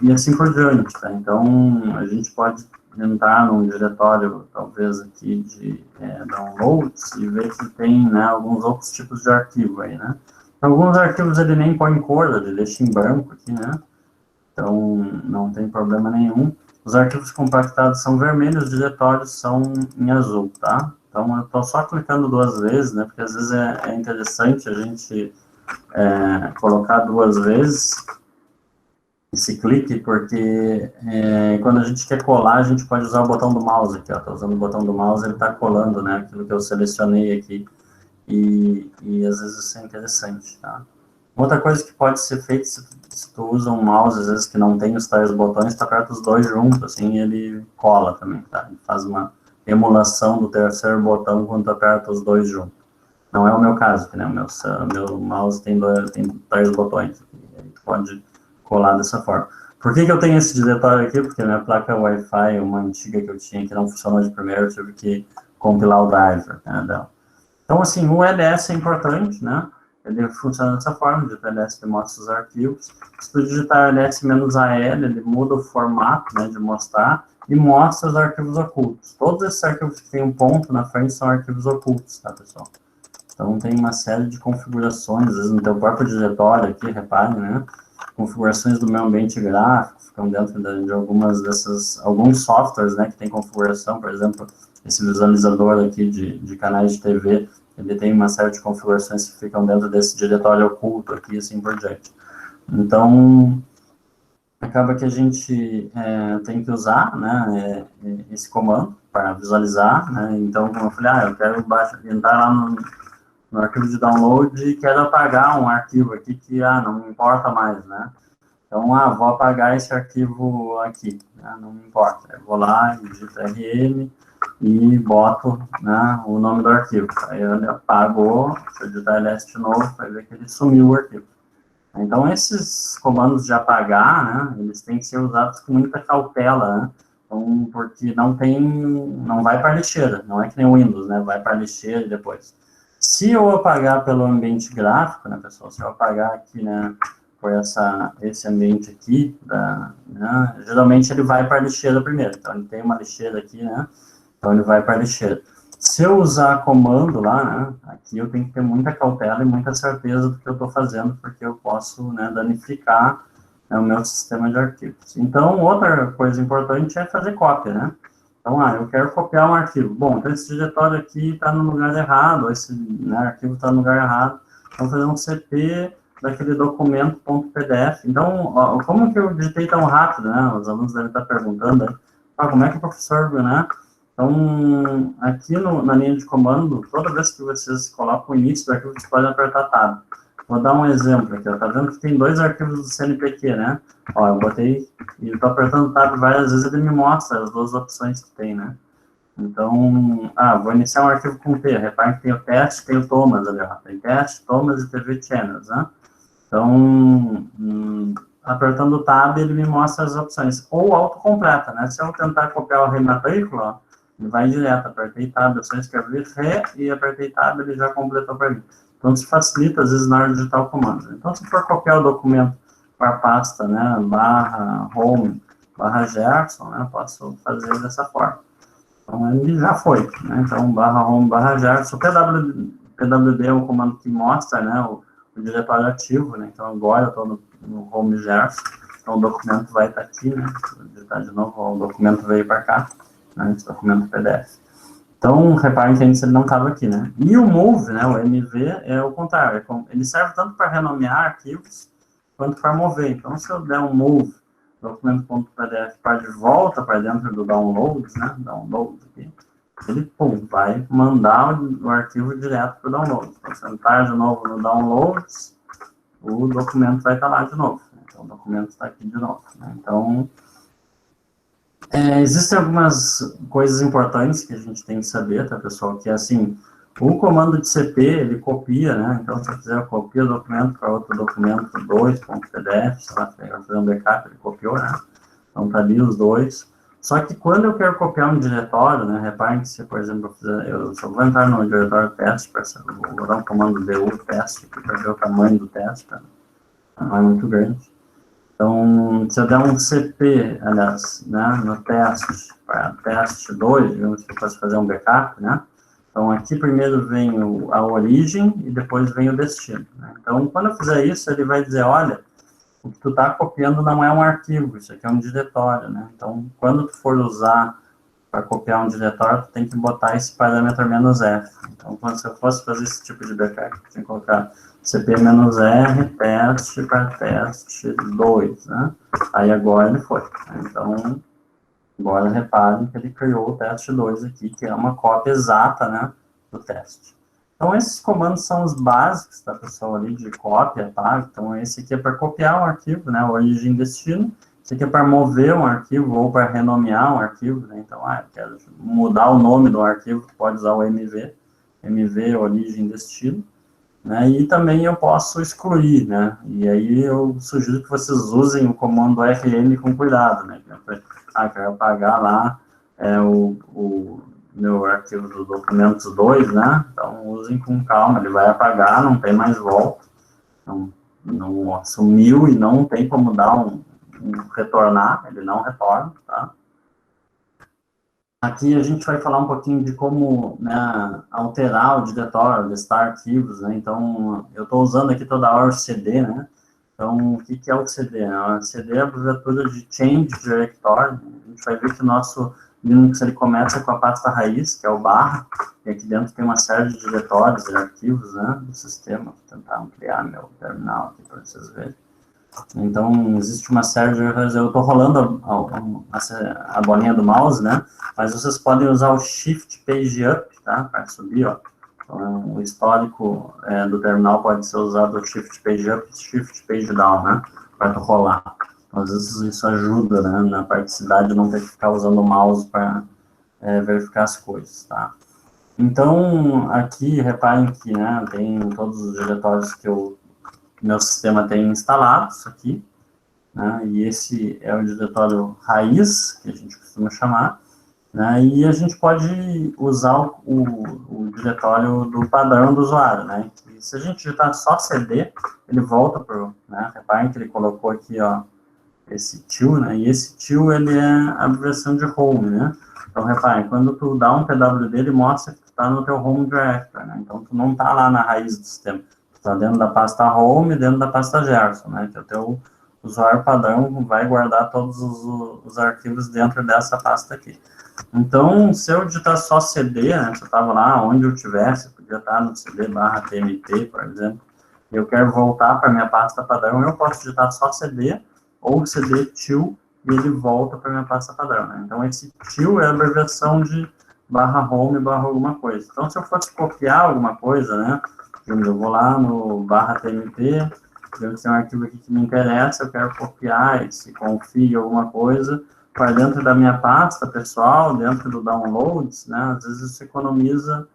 Speaker 1: E assim por diante, tá? Então, a gente pode entrar num diretório, talvez, aqui de downloads e ver que tem, né, alguns outros tipos de arquivo aí, né? Alguns arquivos ele nem põe cor, ele deixa em branco aqui, né? Então, não tem problema nenhum. Os arquivos compactados são vermelhos, os diretórios são em azul, tá? Então, eu estou só clicando duas vezes, né? Porque às vezes é interessante a gente colocar duas vezes esse clique, porque quando a gente quer colar, a gente pode usar o botão do mouse aqui, ó. Tô usando o botão do mouse, ele está colando, né? Aquilo que eu selecionei aqui. E às vezes isso é interessante, tá? Outra coisa que pode ser feita, se tu usa um mouse, às vezes, que não tem os tais botões, tu aperta os dois juntos, assim, e ele cola também, tá? Ele faz uma emulação do terceiro botão quando tu aperta os dois juntos. Não é o meu caso, né? O meu mouse tem três botões, e aí tu pode colar dessa forma. Por que eu tenho esse diretório aqui? Porque minha placa Wi-Fi, uma antiga que eu tinha, que não funcionou de primeiro, eu tive que compilar o driver, né, dela. Então, assim, o ls é importante, né? Ele funciona dessa forma, o ls ele mostra os arquivos. Se tu digitar ls-al, ele muda o formato, né, de mostrar e mostra os arquivos ocultos. Todos esses arquivos que tem um ponto na frente são arquivos ocultos, tá, pessoal? Então, tem uma série de configurações, às vezes no teu próprio diretório aqui, repare, né? Configurações do meu ambiente gráfico ficam dentro de alguns softwares, né, que tem configuração, por exemplo, esse visualizador aqui de canais de TV, ele tem uma série de configurações que ficam dentro desse diretório oculto aqui, assim por diante. Então, acaba que a gente tem que usar, né, esse comando para visualizar, né, então, como eu falei, eu quero entrar lá no arquivo de download e quero apagar um arquivo aqui que, não me importa mais, né, então, vou apagar esse arquivo aqui, né, não me importa, eu vou lá, digito rm e boto, né, o nome do arquivo, aí ele apagou, se eu digitar ls de novo, vai ver que ele sumiu o arquivo. Então, esses comandos de apagar, né, eles têm que ser usados com muita cautela, né, então, porque não vai para a lixeira, não é que nem o Windows, né, vai para a lixeira e depois. Se eu apagar pelo ambiente gráfico, né, pessoal, se eu apagar aqui, né, por esse ambiente aqui, né, geralmente ele vai para a lixeira primeiro, então ele tem uma lixeira aqui, né, então ele vai para a lixeira. Se eu usar comando lá, né, aqui eu tenho que ter muita cautela e muita certeza do que eu estou fazendo, porque eu posso, né, danificar, né, o meu sistema de arquivos. Então, outra coisa importante é fazer cópia, né? Então, eu quero copiar um arquivo. Bom, então esse diretório aqui está no lugar errado, esse, né, arquivo está no lugar errado. Então, fazer um cp daquele documento.pdf. Então, como que eu digitei tão rápido, né? Os alunos devem estar perguntando, né? Como é que o professor, né? Então, aqui na linha de comando, toda vez que vocês colocam o início do arquivo, vocês podem apertar Tab. Vou dar um exemplo aqui, tá vendo que tem 2 arquivos do CNPq, né? Eu botei, e estou apertando Tab várias vezes, ele me mostra as 2 opções que tem, né? Então, vou iniciar um arquivo com T, repare que tem o teste, tem o Thomas ali, ó. Tem teste, Thomas e TV Channels, né? Então, apertando o Tab, ele me mostra as opções. Ou autocompleta, né? Se eu tentar copiar o rematrícula, ó, ele vai direto, apertei Tab, eu só escrevi Re e apertei Tab, ele já completou para mim. Então, isso facilita, às vezes, na hora de digitar o comando. Então, se for copiar o documento para a pasta, né, /home, /Gerson, né, posso fazer dessa forma. Então, ele já foi, né, então, /home, /Gerson, pwd é o comando que mostra, né, o diretório ativo, né, então, agora eu estou no home Gerson, então, o documento vai estar aqui, né, vou digitar de novo, o documento veio para cá, né, esse documento PDF. Então, reparem que antes ele não estava aqui, né? E o move, né, o MV, é o contrário. Ele serve tanto para renomear arquivos, quanto para mover. Então, se eu der um move, documento.pdf, para de volta para dentro do downloads, né, downloads aqui, ele, vai mandar o arquivo direto para o downloads. Então, se eu entrar de novo no downloads, o documento vai estar lá de novo. Então, o documento está aqui de novo, né? Então, existem algumas coisas importantes que a gente tem que saber, tá, pessoal? Que é assim, o comando de CP, ele copia, né? Então, se eu quiser, eu copio o documento para outro documento 2.pdf, sei lá, fazer um backup, ele copiou, né? Então, tá ali os dois. Só que quando eu quero copiar um diretório, né? Reparem que se, por exemplo, eu só vou entrar no diretório teste, vou dar um comando du teste, para ver o tamanho do teste, tá? Não é muito grande. Então, se eu der um CP, aliás, né, no teste, para teste 2, digamos que eu posso fazer um backup, né? Então, aqui primeiro vem a origem e depois vem o destino, né? Então, quando eu fizer isso, ele vai dizer, olha, o que tu está copiando não é um arquivo, isso aqui é um diretório, né? Então, quando tu for usar para copiar um diretório, tu tem que botar esse parâmetro -f. Então, quando eu fosse fazer esse tipo de backup, eu tinha que colocar cp-r, teste para teste 2, né? Aí agora ele foi. Então, agora reparem que ele criou o teste 2 aqui, que é uma cópia exata, né, do teste. Então, esses comandos são os básicos, tá, pessoal, ali de cópia, tá? Então, esse aqui é para copiar um arquivo, né, origem e destino. Esse aqui é para mover um arquivo ou para renomear um arquivo, né? Então, eu quero mudar o nome do arquivo, pode usar o MV, origem e destino. Né, e também eu posso excluir, né, e aí eu sugiro que vocês usem o comando rm com cuidado, né, quero apagar lá o meu arquivo do documentos 2, né, então usem com calma, ele vai apagar, não tem mais volta, não sumiu e não tem como dar um retornar, ele não retorna, tá. Aqui a gente vai falar um pouquinho de como, né, alterar o diretório, listar arquivos, né? Então, eu estou usando aqui toda hora o CD, né? Então, o que é o CD? O CD é a abreviatura de Change Directory. A gente vai ver que o nosso Linux ele começa com a pasta raiz, que é o barra, e aqui dentro tem uma série de diretórios e arquivos, né, do sistema. Vou tentar ampliar meu terminal aqui para vocês verem. Então, existe uma série de... Eu estou rolando a bolinha do mouse, né, mas vocês podem usar o Shift Page Up, tá, para subir, ó. Então, o histórico do terminal pode ser usado o Shift Page Up e Shift Page Down, né, para rolar. Então, às vezes isso ajuda, né, na praticidade de não ter que ficar usando o mouse para verificar as coisas, tá. Então, aqui, reparem que, né, tem todos os diretórios que meu sistema tem instalados aqui, né, e esse é o diretório raiz, que a gente costuma chamar, né, e a gente pode usar o diretório do padrão do usuário, né, e se a gente digitar só CD, ele volta para o, né, reparem que ele colocou aqui, ó, esse til, né, e esse til, ele é a abreviação de home, né, então reparem, quando tu dá um PWD, ele mostra que tu está no teu home directory, né, então tu não está lá na raiz do sistema, está dentro da pasta home, dentro da pasta Gerson, né, que é o teu usuário padrão vai guardar todos os arquivos dentro dessa pasta aqui. Então, se eu digitar só CD, né, se eu estava lá onde eu tivesse, podia estar no CD/tmt, por exemplo, e eu quero voltar para minha pasta padrão, eu posso digitar só CD, ou CD til, e ele volta para minha pasta padrão, né. Então, esse til é a abreviação de /home, alguma coisa. Então, se eu fosse copiar alguma coisa, né, eu vou lá no /tmt, eu tenho um arquivo aqui que me interessa, eu quero copiar esse config alguma coisa para dentro da minha pasta pessoal, dentro do downloads, né, às vezes isso economiza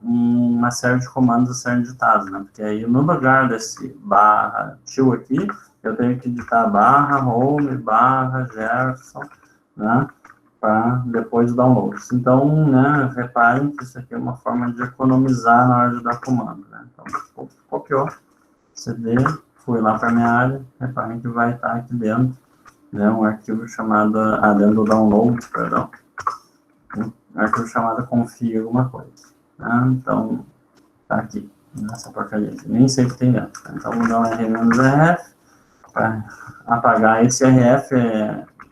Speaker 1: uma série de comandos a serem digitados, né, porque aí no lugar desse /til aqui, eu tenho que digitar /home, /gerson, né, para depois downloads. Então, né, reparem que isso aqui é uma forma de economizar na hora de dar comando, né, então, copiou, CD, fui lá para minha área, reparem que vai estar aqui dentro, né, um arquivo chamado, dentro do download, perdão, um arquivo chamado config alguma coisa, né, então, tá aqui, nessa porcaria aqui, nem sei o que tem dentro, né? Então, vou dar um -rf, para apagar esse rf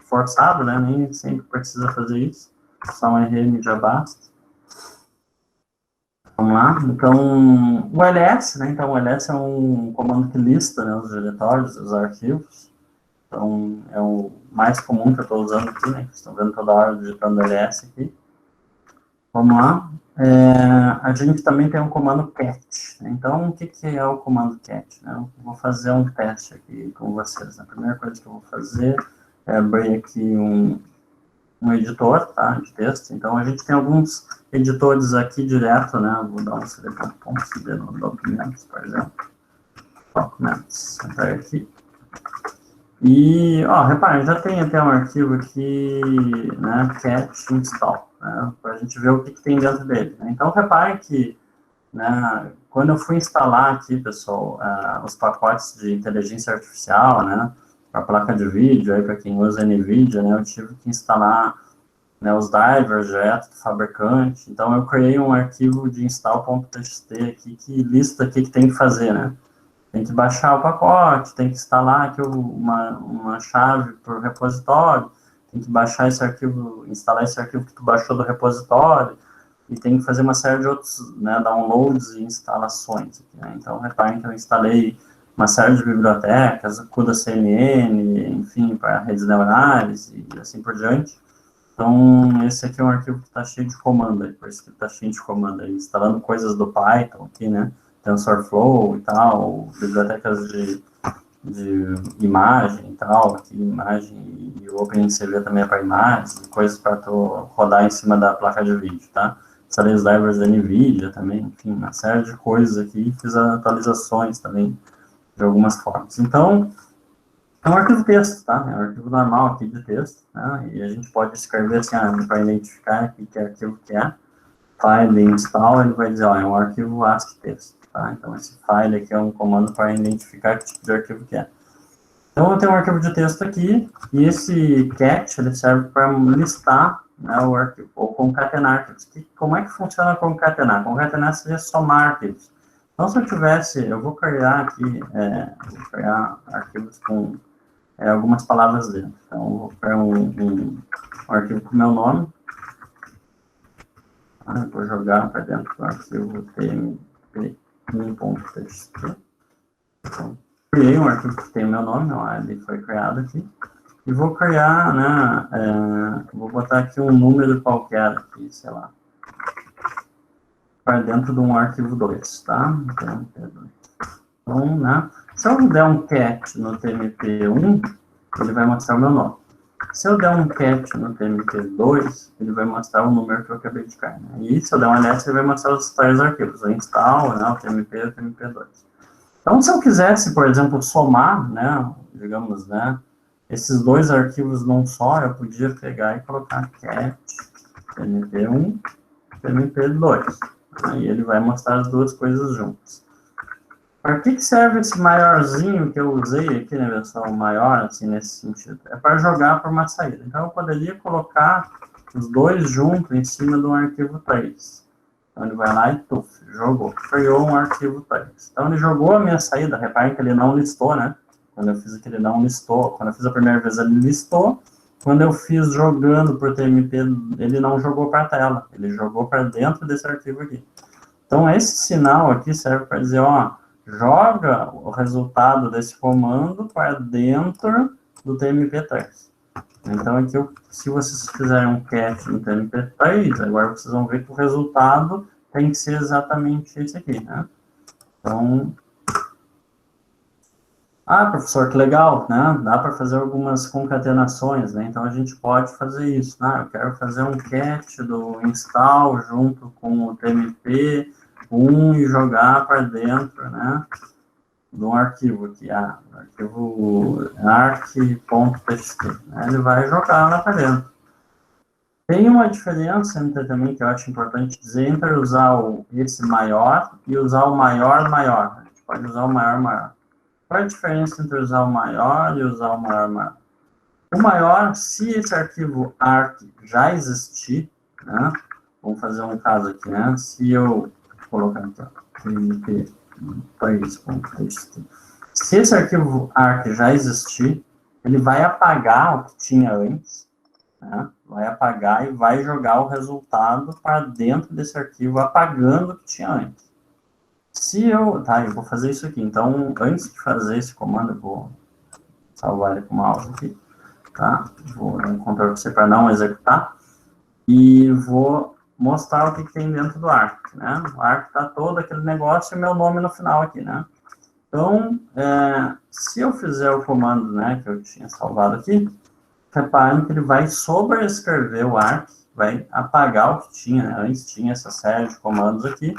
Speaker 1: forçado, né, nem sempre precisa fazer isso, só um rm já basta. Vamos lá, então, o ls, né, então o ls é um comando que lista, né, os diretórios, os arquivos, então é o mais comum que eu estou usando aqui, né, que estão vendo toda hora digitando ls aqui. Vamos lá, a gente também tem um comando cat, né? Então o que é o comando cat, né? Eu vou fazer um teste aqui com vocês. A primeira coisa que eu vou fazer é abrir aqui um editor, tá, de texto. Então a gente tem alguns editores aqui direto, né, vou dar um cd no documentos, por exemplo, documentos, entrar aqui. E, ó, reparem, já tem até um arquivo aqui, né, cat install, né, para a gente ver o que tem dentro dele, né? Então, reparem que, né, quando eu fui instalar aqui, pessoal, os pacotes de inteligência artificial, né, para placa de vídeo, aí para quem usa NVIDIA, né, eu tive que instalar, né, os drivers direto do fabricante. Então, eu criei um arquivo de install.txt aqui que lista o que tem que fazer, né. Tem que baixar o pacote, tem que instalar aqui uma chave para o repositório, tem que baixar esse arquivo, instalar esse arquivo que tu baixou do repositório, e tem que fazer uma série de outros, né, downloads e instalações. Né? Então, reparem que eu instalei uma série de bibliotecas, CUDA CNN, enfim, para redes neurais e assim por diante. Então, esse aqui é um arquivo que está cheio de comando, aí, por isso que está cheio de comando, aí, instalando coisas do Python aqui, né? TensorFlow e tal, bibliotecas de imagem e tal, aqui imagem e o OpenCV também é para imagens, coisas para tu rodar em cima da placa de vídeo, tá? Instalei os drivers da NVIDIA também, enfim, uma série de coisas aqui, fiz atualizações também de algumas formas. Então, é um arquivo texto, tá? É um arquivo normal aqui de texto, né? E a gente pode escrever assim, para identificar aqui que arquivo que é, file install, ele vai dizer, ó, é um arquivo ASCII texto. Tá? Então, esse file aqui é um comando para identificar que tipo de arquivo que é. Então, eu tenho um arquivo de texto aqui, e esse cat, ele serve para listar, né, o arquivo, ou concatenar arquivos. Como é que funciona concatenar? Concatenar seria somar arquivos. Então, se eu tivesse, eu vou criar aqui, vou criar arquivos com algumas palavras dentro. Então, eu vou criar um arquivo com o meu nome. Eu vou jogar para dentro do arquivo tmp1.txt. Então, criei um arquivo que tem o meu nome, ele foi criado aqui. E vou criar, né, vou botar aqui um número qualquer aqui, sei lá, para dentro de um arquivo 2, tá? Então, né, se eu der um cat no tmp1, ele vai mostrar o meu nome. Se eu der um cat no tmp2, ele vai mostrar o número que eu acabei de criar. Né? E se eu der um ls, ele vai mostrar os três arquivos, o install, né, o tmp e o tmp2. Então, se eu quisesse, por exemplo, somar, né, digamos, né, esses dois arquivos num só, eu podia pegar e colocar cat tmp1, tmp2. Aí ele vai mostrar as duas coisas juntas. Para que serve esse maiorzinho que eu usei aqui na versão maior, assim, nesse sentido? É para jogar para uma saída. Então, eu poderia colocar os dois juntos em cima de um arquivo 3. Então, ele vai lá e jogou. Criou um arquivo 3. Então, ele jogou a minha saída. Reparem que ele não listou, né? Quando eu fiz aqui, ele não listou. Quando eu fiz a primeira vez, ele listou. Quando eu fiz jogando por TMP, ele não jogou para a tela. Ele jogou para dentro desse arquivo aqui. Então, esse sinal aqui serve para dizer, ó, joga o resultado desse comando para dentro do tmp3. Então, aqui, se vocês fizerem um cat no tmp3, agora vocês vão ver que o resultado tem que ser exatamente esse aqui, né? Então, professor, que legal, né? Dá para fazer algumas concatenações, né? Então, a gente pode fazer isso, né? Eu quero fazer um cat do install junto com o tmp1 e jogar para dentro, né? De um arquivo aqui, arquivo arc.txt, né? Ele vai jogar lá para dentro. Tem uma diferença entre também, que eu acho importante dizer, entre usar esse maior e usar o maior. A gente pode usar o maior. Qual é a diferença entre usar o maior e usar o maior? O maior, se esse arquivo arc já existir, né? Vamos fazer um caso aqui, né? Se eu colocar aqui, se esse arquivo arc já existir, ele vai apagar o que tinha antes, né? Vai apagar e vai jogar o resultado para dentro desse arquivo, apagando o que tinha antes. Eu vou fazer isso aqui. Então, antes de fazer esse comando, eu vou salvar ele com o mouse aqui, tá? Vou dar um Ctrl C para não executar. E vou mostrar o que tem dentro do arc, né? O arc está todo aquele negócio e meu nome no final aqui, né? Então, se eu fizer o comando, né, que eu tinha salvado aqui, reparem que ele vai sobrescrever o arc, vai apagar o que tinha, né? Antes tinha essa série de comandos aqui,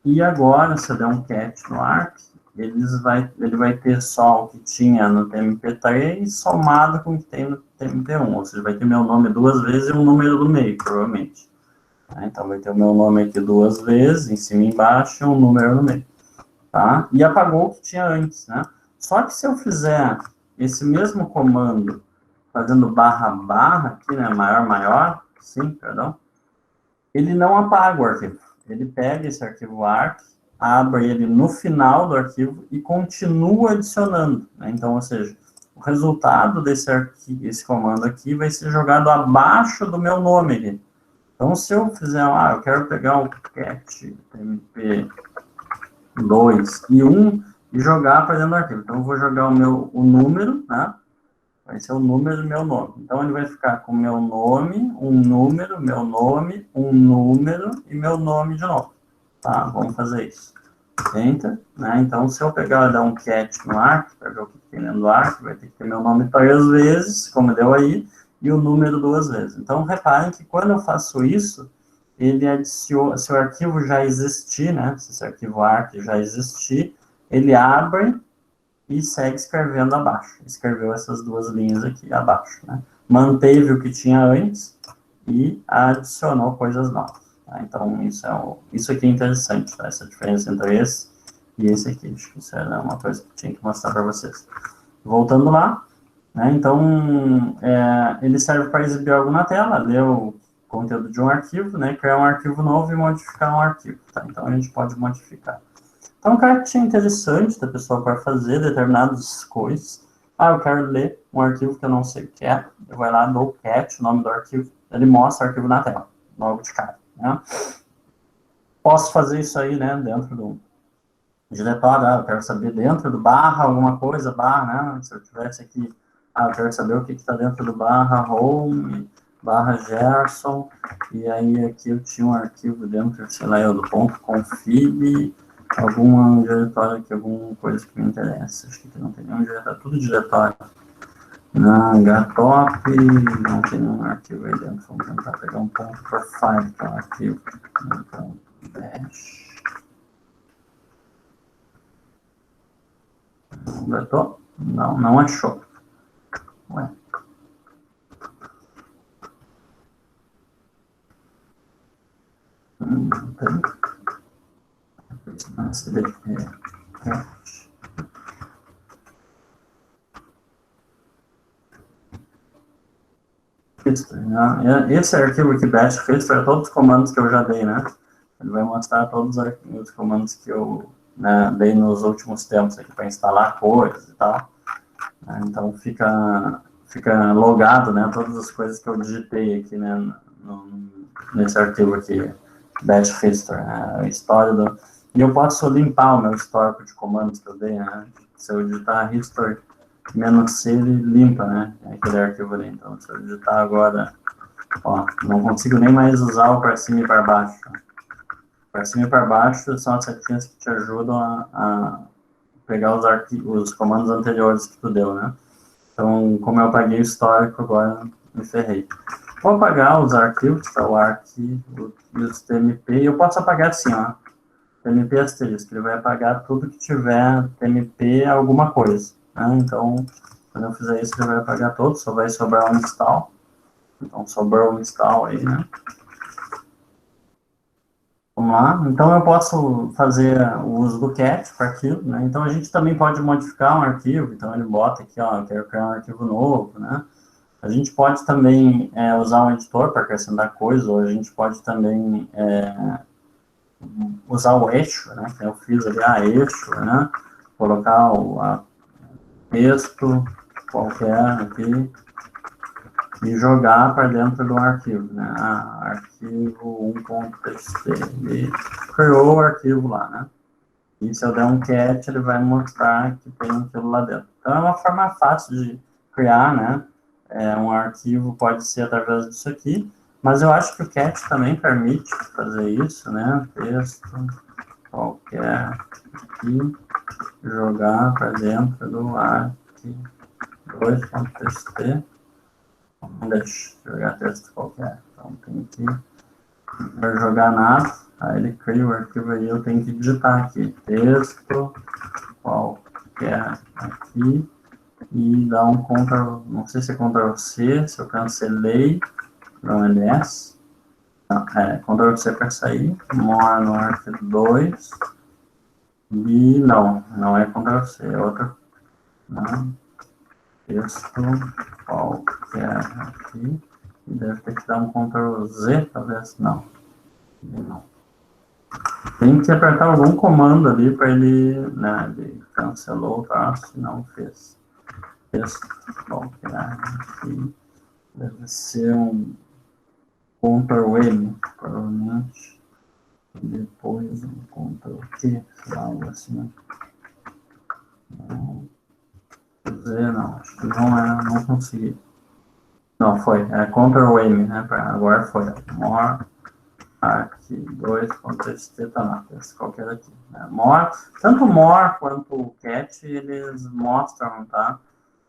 Speaker 1: e agora, se eu der um cat no arc, ele vai ter só o que tinha no tmp3 somado com o que tem no tmp1, ou seja, vai ter meu nome duas vezes e um número do meio, provavelmente. Então, vai ter o meu nome aqui duas vezes, em cima e embaixo, e um número no meio. Tá? E apagou o que tinha antes, né? Só que se eu fizer esse mesmo comando, fazendo barra aqui, né? Maior, sim, perdão, ele não apaga o arquivo. Ele pega esse arquivo arc, abre ele no final do arquivo e continua adicionando, né? Então, ou seja, o resultado esse comando aqui vai ser jogado abaixo do meu nome aqui. Então, se eu fizer, eu quero pegar o cat tmp2 e 1 e jogar para dentro do arquivo. Então, eu vou jogar o número, né? Vai ser o número do meu nome. Então, ele vai ficar com meu nome, um número, meu nome, um número e meu nome de novo. Tá, vamos fazer isso. Enter, né? Então, se eu pegar e dar um cat no arc, para ver o que tem dentro do arc, vai ter que ter meu nome 3 vezes, como deu aí, e o número 2 vezes. Então, reparem que quando eu faço isso, ele adiciona, se o arquivo já existir, né? Se esse arquivo arc já existir, ele abre e segue escrevendo abaixo. Escreveu essas duas linhas aqui abaixo, né? Manteve o que tinha antes e adicionou coisas novas. Tá? Então, isso aqui é interessante, tá? Essa diferença entre esse e esse aqui. Acho que isso era uma coisa que eu tinha que mostrar para vocês. Voltando lá, né? Então, ele serve para exibir algo na tela, ler o conteúdo de um arquivo, né? Criar um arquivo novo e modificar um arquivo. Tá? Então, a gente pode modificar. Então, um caixinha interessante da pessoa para fazer determinadas coisas. eu quero ler um arquivo que eu não sei o que é, eu vou lá, dou cat, o nome do arquivo, ele mostra o arquivo na tela, logo de cara, né? Posso fazer isso aí, né, dentro do diretório, eu quero saber dentro do barra, alguma coisa, barra, né, se eu tivesse aqui, eu quero saber o que está dentro do barra home, barra Gerson, e aí aqui eu tinha um arquivo dentro, sei lá, do ponto config, algum diretório aqui, alguma coisa que me interessa, acho que não tem nenhum diretório, tudo diretório. Não, htop, não tem nenhum arquivo aí dentro, vamos tentar pegar um ponto profile, que é um arquivo, então, dash. Completou? Não, não achou. Ué. Tem. Esse arquivo aqui, batch history, é todos os comandos que eu já dei, né? Ele vai mostrar todos os comandos que eu, né, dei nos últimos tempos aqui para instalar coisas e tal. Então fica logado, né, todas as coisas que eu digitei aqui, né, nesse arquivo aqui, batch history, né, a história do... E eu posso limpar o meu histórico de comandos que eu dei, né? Se eu digitar history -c, ele limpa, né, aquele arquivo ali. Então, se eu digitar agora, ó, não consigo nem mais usar o para cima e para baixo. Para cima e para baixo são as setinhas que te ajudam a pegar os comandos anteriores que tu deu, né? Então, como eu apaguei o histórico, agora me ferrei. Vou apagar os arquivos, tá? O arquivo e os tmp, e eu posso apagar assim, ó, tmp asterisco, ele vai apagar tudo que tiver tmp alguma coisa, né? Então, quando eu fizer isso, ele vai apagar todos, só vai sobrar um install. Então, sobrou um install aí, né? Vamos lá. Então, eu posso fazer o uso do cat para aquilo, né? Então, a gente também pode modificar um arquivo. Então, ele bota aqui, ó, quero criar um arquivo novo, né? A gente pode também usar um editor para acrescentar coisas, ou a gente pode também usar o eixo, né? Que eu fiz ali, eixo, né? Colocar o texto qualquer aqui e jogar para dentro do arquivo, né? Arquivo 1.txt. Ele criou o arquivo lá, né? E se eu der um cat, ele vai mostrar que tem aquilo lá dentro. Então, é uma forma fácil de criar, né? Um arquivo pode ser através disso aqui, mas eu acho que o cat também permite fazer isso, né? Texto qualquer aqui, jogar para dentro do arquivo2.txt. Deixa eu jogar texto qualquer. Então, tem que não jogar nada. Aí ele cria o arquivo aí, eu tenho que digitar aqui. Texto qualquer aqui. E dar um Ctrl, não sei se é Ctrl C, se eu cancelei, não é ls. Não, Ctrl C para sair. More no arquivo 2. E não é Ctrl C, é outra. Não. Texto qualquer aqui. E deve ter que dar um Ctrl Z, talvez. Não. Tem que apertar algum comando ali para ele, né? Ele cancelou o traço, não fez. Texto qualquer aqui. Deve ser um Ctrl M, provavelmente. Depois um Ctrl Q, algo assim. Não. Z, não, acho que não consegui. Não, foi. Ctrl M, né? Agora foi. More aqui 2.txt tá lá, qualquer aqui. Né? More, tanto more quanto o cat, eles mostram, tá?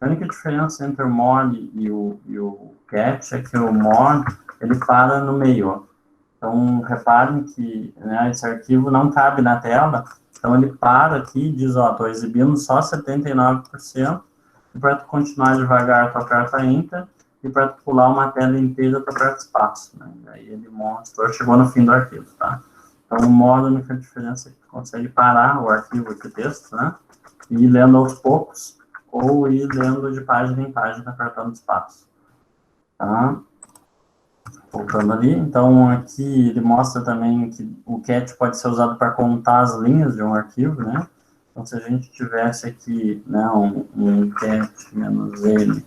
Speaker 1: A única diferença entre o more e o cat é que o more, ele para no meio, ó. Então, reparem que, né, esse arquivo não cabe na tela, então ele para aqui e diz, ó, estou exibindo só 79%, e para tu continuar devagar, tu aperta Enter, e para tu pular uma tela inteira, tu aperta espaço, né? E aí ele mostra, chegou no fim do arquivo, tá? Então, o modo, a única diferença é que tu consegue parar o arquivo de texto, né? E ir lendo aos poucos, ou ir lendo de página em página, apertando espaço, tá? Voltando ali, então aqui ele mostra também que o cat pode ser usado para contar as linhas de um arquivo, né? Então, se a gente tivesse aqui, né, um cat -l,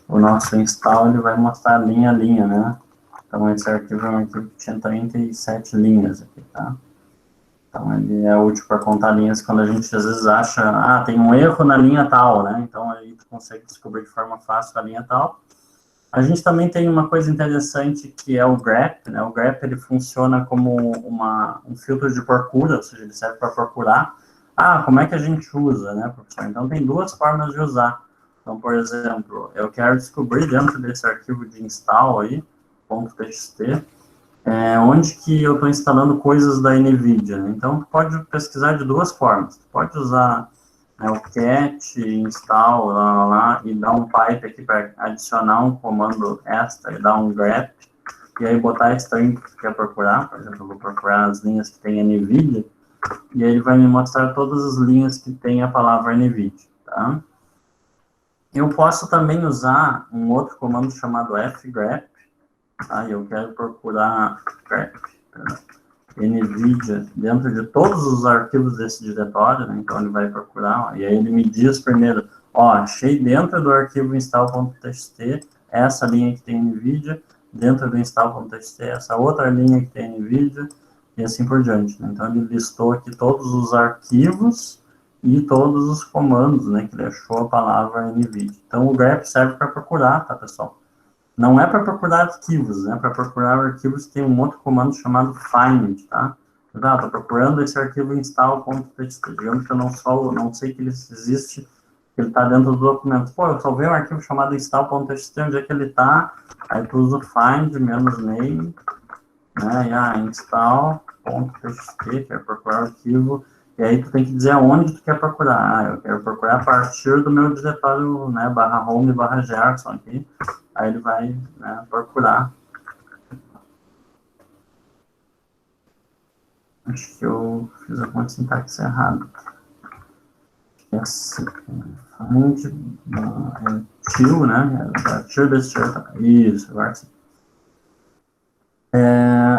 Speaker 1: o nosso install, ele vai mostrar linha a linha, né? Então, esse arquivo é um arquivo que tinha 37 linhas aqui, tá? Então, ele é útil para contar linhas quando a gente, às vezes, acha, tem um erro na linha tal, né? Então, aí tu consegue descobrir de forma fácil a linha tal. A gente também tem uma coisa interessante que é o grep, né? O grep, ele funciona como um filtro de procura, ou seja, ele serve para procurar. Como é que a gente usa, né, professor? Então, tem duas formas de usar. Então, por exemplo, eu quero descobrir dentro desse arquivo de install aí, .txt, onde que eu estou instalando coisas da NVIDIA, né? Então, tu pode pesquisar de duas formas. Tu pode usar o cat install lá, e dar um pipe aqui para adicionar um comando extra e dar um grep, e aí botar a string que tu quer procurar. Por exemplo, eu vou procurar as linhas que tem NVIDIA, e aí ele vai me mostrar todas as linhas que tem a palavra NVIDIA, tá? Eu posso também usar um outro comando chamado fgrep, tá? Eu quero procurar grep, NVIDIA dentro de todos os arquivos desse diretório, né? Então ele vai procurar, e aí ele me diz primeiro, achei dentro do arquivo install.txt essa linha que tem NVIDIA, dentro do install.txt essa outra linha que tem NVIDIA, e assim por diante, né? Então ele listou aqui todos os arquivos e todos os comandos, né, que ele achou a palavra NVIDIA. Então o grep serve para procurar, tá, pessoal? Não é para procurar arquivos, né? Para procurar arquivos tem um outro comando chamado find, tá? Estou procurando esse arquivo install.txt. Digamos que eu não sei que ele existe, que ele está dentro do documento. Eu salvei um arquivo chamado install.txt, onde é que ele está? Aí tu usa o find -name, né? E install.txt, que é procurar o arquivo. E aí tu tem que dizer aonde tu quer procurar. Eu quero procurar a partir do meu diretório, né, /home /Gerson aqui. Aí ele vai, né, procurar. Acho que eu fiz alguma sintaxe errada. Find till, né? Partir desse diretório. Isso, agora sim.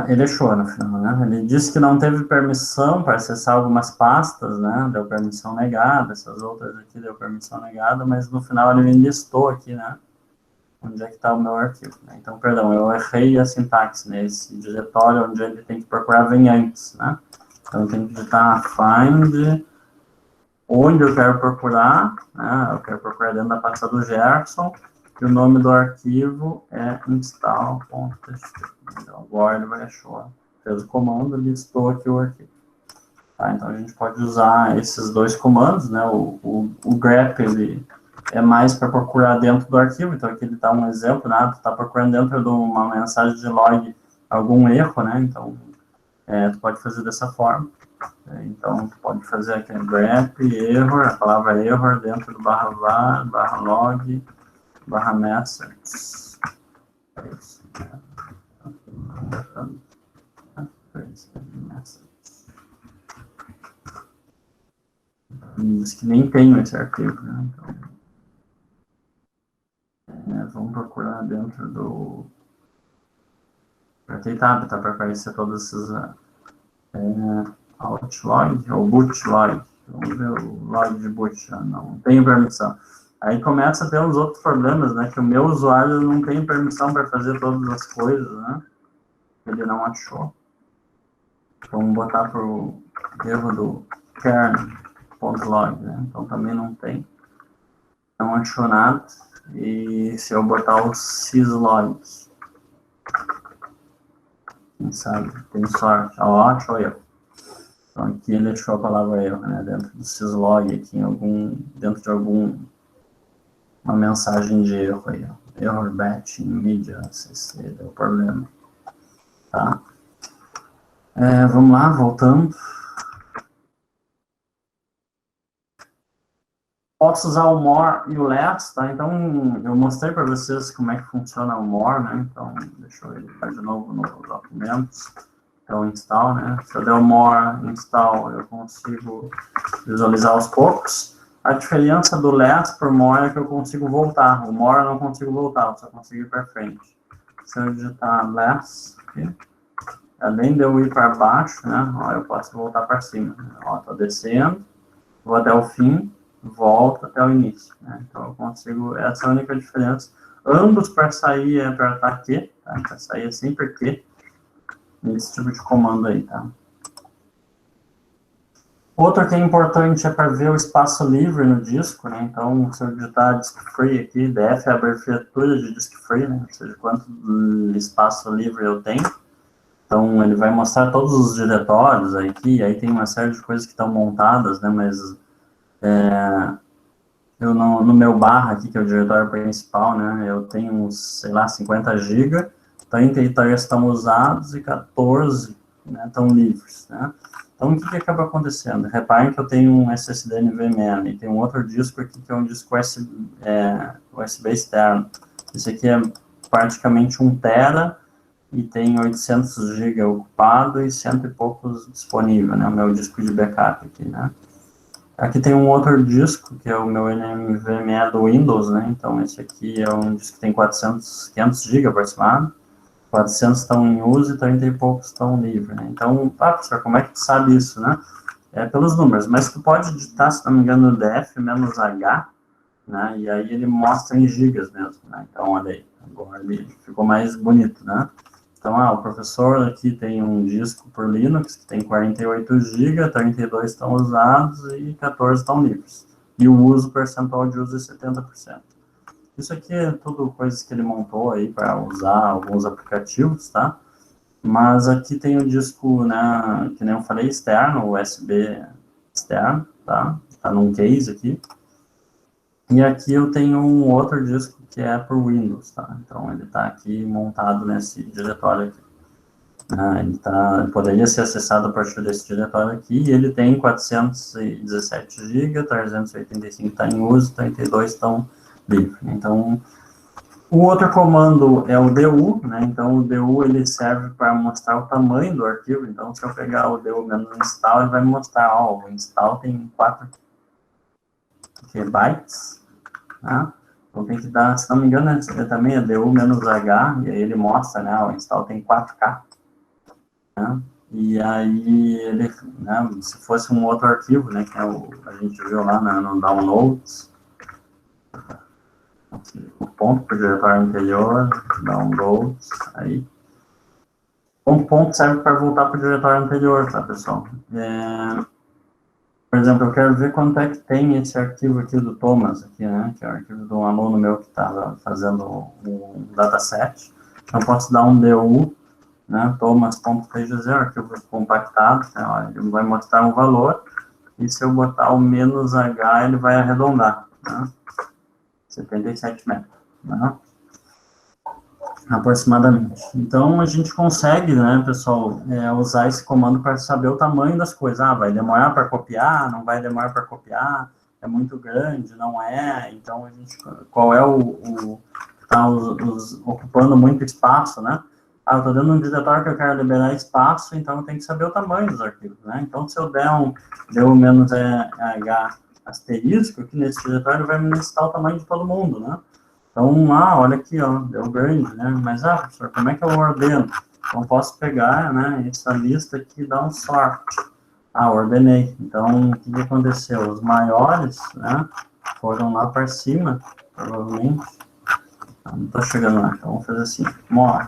Speaker 1: Ele achou no final, né? Ele disse que não teve permissão para acessar algumas pastas, né? Deu permissão negada, essas outras aqui deu permissão negada, mas no final ele me listou aqui, né? Onde é que está o meu arquivo, né? Então, perdão, eu errei a sintaxe, né? Esse diretório onde ele tem que procurar vem antes, né? Então, eu tenho que digitar find onde eu quero procurar, né? Eu quero procurar dentro da pasta do Gerson, e o nome do arquivo é install.txt. Então, agora ele vai achar, fez o comando, listou aqui o arquivo. Tá? Então, a gente pode usar esses dois comandos, né? O grep, ele é mais para procurar dentro do arquivo, então aqui ele dá um exemplo, né? Tu está procurando dentro de uma mensagem de log algum erro, né? Então, tu pode fazer dessa forma. Então, tu pode fazer aqui grep, error, a palavra error dentro do /var, /log, /message. Diz que nem tenho esse arquivo, né? Então, vamos procurar dentro do... Apertei tab, tá? Para aparecer todos esses outlog ou bootlog. Vamos ver o log de boot. Não tenho permissão. Aí começa a ter uns outros problemas, né? Que o meu usuário não tem permissão para fazer todas as coisas, né? Ele não achou. Vamos botar para o erro do kernel.log, né? Então também não tem. Não achou nada. E se eu botar o syslog, quem sabe, tem sorte. Achou erro. Então aqui ele achou a palavra erro, né? Dentro do syslog, aqui dentro de uma mensagem de erro aí, ó. Error batch in media, CC, deu problema. Tá? Vamos lá, voltando. Posso usar o more e o less, tá? Então, eu mostrei para vocês como é que funciona o more, né? Então, deixa eu ir de novo nos documentos. Então, install, né? Se eu der o more install, eu consigo visualizar aos poucos. A diferença do less por more é que eu consigo voltar. O more eu não consigo voltar, eu só consigo ir para frente. Se eu digitar less, aqui, além de eu ir para baixo, né? Ó, eu posso voltar para cima. Ó, tô descendo. vou até o fim, volto até o início, né? Então eu consigo, essa é a única diferença. Ambos para sair é apertar Q, tá? Para sair é sempre Q, nesse tipo de comando aí, tá? Outro que é importante é para ver o espaço livre no disco, né? Então, se eu digitar disk free aqui, df é a abreviatura de disk free, né? Ou seja, quanto espaço livre eu tenho. Então, ele vai mostrar todos os diretórios aqui, aí tem uma série de coisas que estão montadas, né? Mas eu no meu barra aqui, que é o diretório principal, né? Eu tenho uns, sei lá, 50 GB, 33 estão usados e 14, né, estão livres, né? Então, o que acaba acontecendo? Reparem que eu tenho um SSD NVMe e tem um outro disco aqui que é um disco USB externo. Esse aqui é praticamente 1 tera e tem 800 GB ocupado e cento e poucos disponível, né? O meu disco de backup aqui, né? Aqui tem um outro disco, que é o meu NVMe do Windows, né? Então, esse aqui é um disco que tem 500 GB aproximado. 400 estão em uso e 30 e poucos estão livres, né? Então, professor, como é que tu sabe isso, né? É pelos números, mas tu pode digitar, se não me engano, no DF menos H, né? E aí ele mostra em gigas mesmo, né? Então, olha aí, agora ele ficou mais bonito, né? Então, o professor aqui tem um disco por Linux que tem 48 GB, 32 estão usados e 14 estão livres. E o uso, percentual de uso é 70%. Isso aqui é tudo coisas que ele montou aí para usar alguns aplicativos, tá? Mas aqui tem o disco, né, que nem eu falei, externo, USB externo, tá? Tá num case aqui. E aqui eu tenho um outro disco que é para o Windows, tá? Então ele está aqui montado nesse diretório aqui. Ele poderia ser acessado a partir desse diretório aqui, e ele tem 417 GB, 385 está em uso, 32 estão livres. Então, o outro comando é o DU, né? Então, o DU ele serve para mostrar o tamanho do arquivo. Então, se eu pegar o DU menos install, ele vai me mostrar, o install tem 4 bytes, né? Então, tem que dar, se não me engano, também é DU menos H, e aí ele mostra, né? O install tem 4K. Né? E aí, ele, né, se fosse um outro arquivo, né, que a gente viu lá no Downloads, o ponto para o diretório anterior, Downloads, aí. Ponto serve para voltar para o diretório anterior, tá, pessoal? Por exemplo, eu quero ver quanto é que tem esse arquivo aqui do Thomas, aqui, né, que é o arquivo de um aluno meu que estava fazendo um dataset. Então, eu posso dar um DU, né, Thomas.tgz, arquivo compactado, né, ó, ele vai mostrar um valor, e se eu botar o menos H, ele vai arredondar, né, 77 metros, né, aproximadamente. Então, a gente consegue, né, pessoal, usar esse comando para saber o tamanho das coisas. Vai demorar para copiar, não vai demorar para copiar, é muito grande, não é, então, qual é o está ocupando muito espaço, né? Eu estou dando um diretório que eu quero liberar espaço, então eu tenho que saber o tamanho dos arquivos, né? Então, se eu der deu menos H asterisco, aqui nesse diretório vai me listar o tamanho de todo mundo, né? Então, olha aqui, ó, deu grande, né? Mas, professor, como é que eu ordeno? Então, posso pegar, né, essa lista aqui e dar um sort. Ordenei. Então, o que aconteceu? Os maiores, né, foram lá para cima, provavelmente. Não estou chegando lá, então vamos fazer assim, more.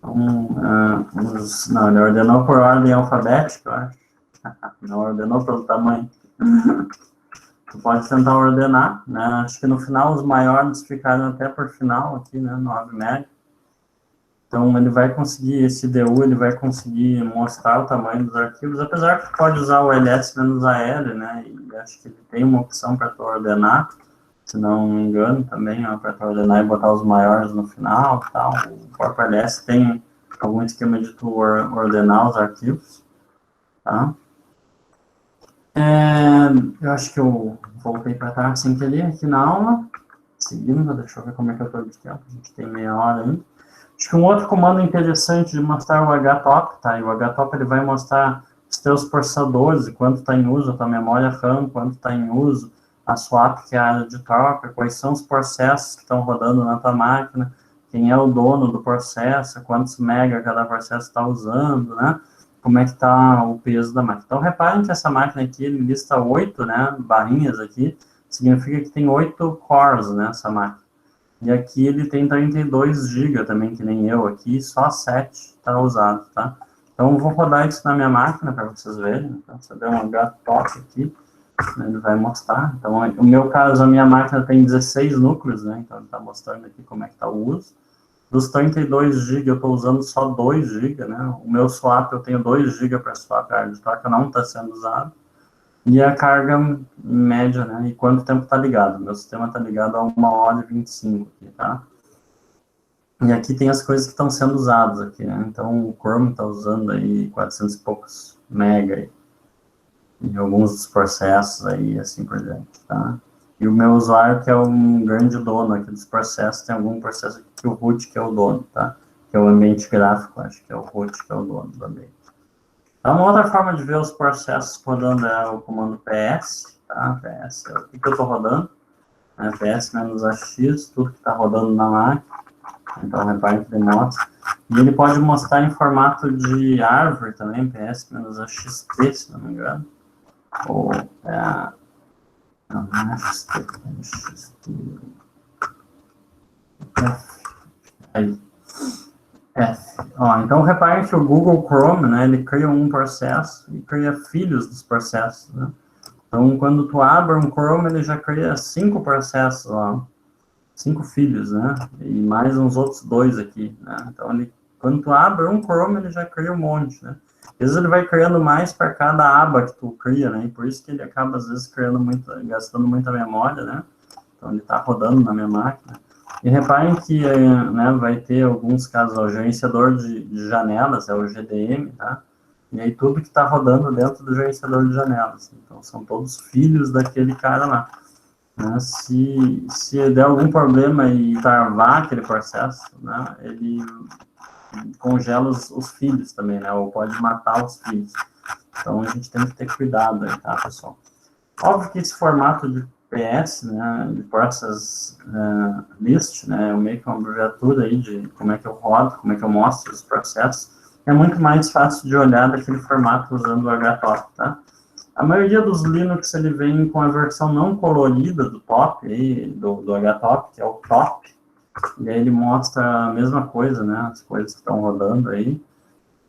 Speaker 1: Não, ele ordenou por ordem alfabética, eu acho. Não ordenou pelo tamanho. Tu pode tentar ordenar, né? Acho que no final os maiores ficaram até por final aqui, né? 9 MB. Então ele vai conseguir, esse DU, ele vai conseguir mostrar o tamanho dos arquivos, apesar que pode usar o ls-al, né? E acho que ele tem uma opção para tu ordenar, se não me engano também, para tu ordenar e botar os maiores no final e tal. O próprio ls tem algum esquema de tu ordenar os arquivos, tá? Eu acho que eu voltei para trás sem querer aqui na aula. Seguindo, deixa eu ver como é que eu estou de tempo. A gente tem meia hora ainda. Acho que um outro comando interessante de mostrar o htop, tá? E o htop ele vai mostrar os teus processadores, quanto está em uso, a tua memória RAM, quanto está em uso, a swap, que é a área de troca, quais são os processos que estão rodando na tua máquina, quem é o dono do processo, quantos mega cada processo está usando, né? como é que está o peso da máquina. Então, reparem que essa máquina aqui, ele lista 8, né, barrinhas aqui, significa que tem 8 cores, né, essa máquina. E aqui ele tem 32 GB também, que nem eu aqui, só 7 está usado, tá? Então, eu vou rodar isso na minha máquina para vocês verem. Então, se eu der um top aqui, ele vai mostrar. Então, no meu caso, a minha máquina tem 16 núcleos, né? Então, ele está mostrando aqui como é que está o uso. Dos 32 GB, eu estou usando só 2 GB, né? O meu swap, eu tenho 2 GB para swap, a área de troca não está sendo usado. E a carga média, né? E quanto tempo está ligado? Meu sistema está ligado a 1h25 aqui, tá? E aqui tem as coisas que estão sendo usadas aqui, né? Então, o Chrome está usando aí 400 e poucos mega aí, e alguns dos processos aí, assim por diante, tá? E o meu usuário, que é um grande dono aqui dos processos, tem algum processo aqui que o root que é o dono, tá? Que é o ambiente gráfico, acho que é o root que é o dono do ambiente. Então, uma outra forma de ver os processos rodando é o comando ps, tá? PS é o que eu estou rodando, né? ps-ax, tudo que está rodando na máquina. Então, reparem que ele mostra. E ele pode mostrar em formato de árvore também, ps-axt, se não me engano. Ou, não é axt, é axt. Aí. Então, reparem que o Google Chrome, né, ele cria um processo e cria filhos dos processos, né? Então, quando tu abre um Chrome, ele já cria 5 processos, 5 filhos, né? E mais uns outros 2 aqui, né? Então, quando tu abre um Chrome, ele já cria um monte, né? Às vezes ele vai criando mais para cada aba que tu cria, né? E por isso que ele acaba, às vezes, gastando muita memória, né? Então, ele está rodando na minha máquina. E reparem que, né, vai ter alguns casos, o gerenciador de janelas, é o GDM, tá? E aí tudo que está rodando dentro do gerenciador de janelas. Então, são todos filhos daquele cara lá. Né? Se der algum problema e travar aquele processo, né, ele congela os filhos também, né? Ou pode matar os filhos. Então, a gente tem que ter cuidado aí, tá, pessoal? Óbvio que esse formato de PS, né, de Process List, né, é meio que uma abreviatura aí de como é que eu rodo, como é que eu mostro os processos, é muito mais fácil de olhar daquele formato usando o HTOP, tá? A maioria dos Linux, ele vem com a versão não colorida do top, aí, do HTOP, que é o top, e aí ele mostra a mesma coisa, né, as coisas que estão rodando aí,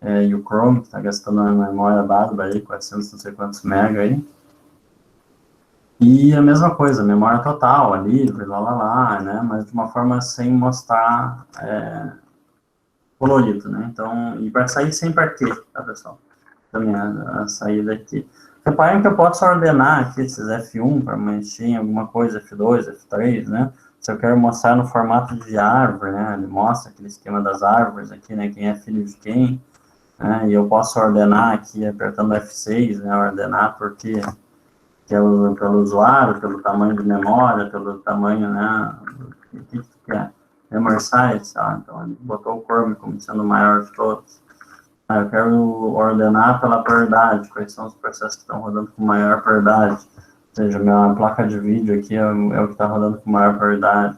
Speaker 1: e o Chrome, que está gastando uma memória bárbara aí, 400 não sei quantos mega aí. E a mesma coisa, memória total, livre, lá, né? Mas de uma forma sem mostrar colorido, né? Então, e para sair sempre aqui, tá, pessoal? Também a saída aqui. Reparem que eu posso ordenar aqui esses F1 para mexer em alguma coisa, F2, F3, né? Se eu quero mostrar no formato de árvore, né? Ele mostra aquele esquema das árvores aqui, né? Quem é filho de quem, né? E eu posso ordenar aqui apertando F6, né? Ordenar porque que é pelo usuário, pelo tamanho de memória, pelo tamanho, né, o que é, memory size, tá? Então ele botou o Chrome como sendo o maior de todos. Eu quero ordenar pela prioridade, quais são os processos que estão rodando com maior prioridade, ou seja, minha placa de vídeo aqui é o que está rodando com maior prioridade.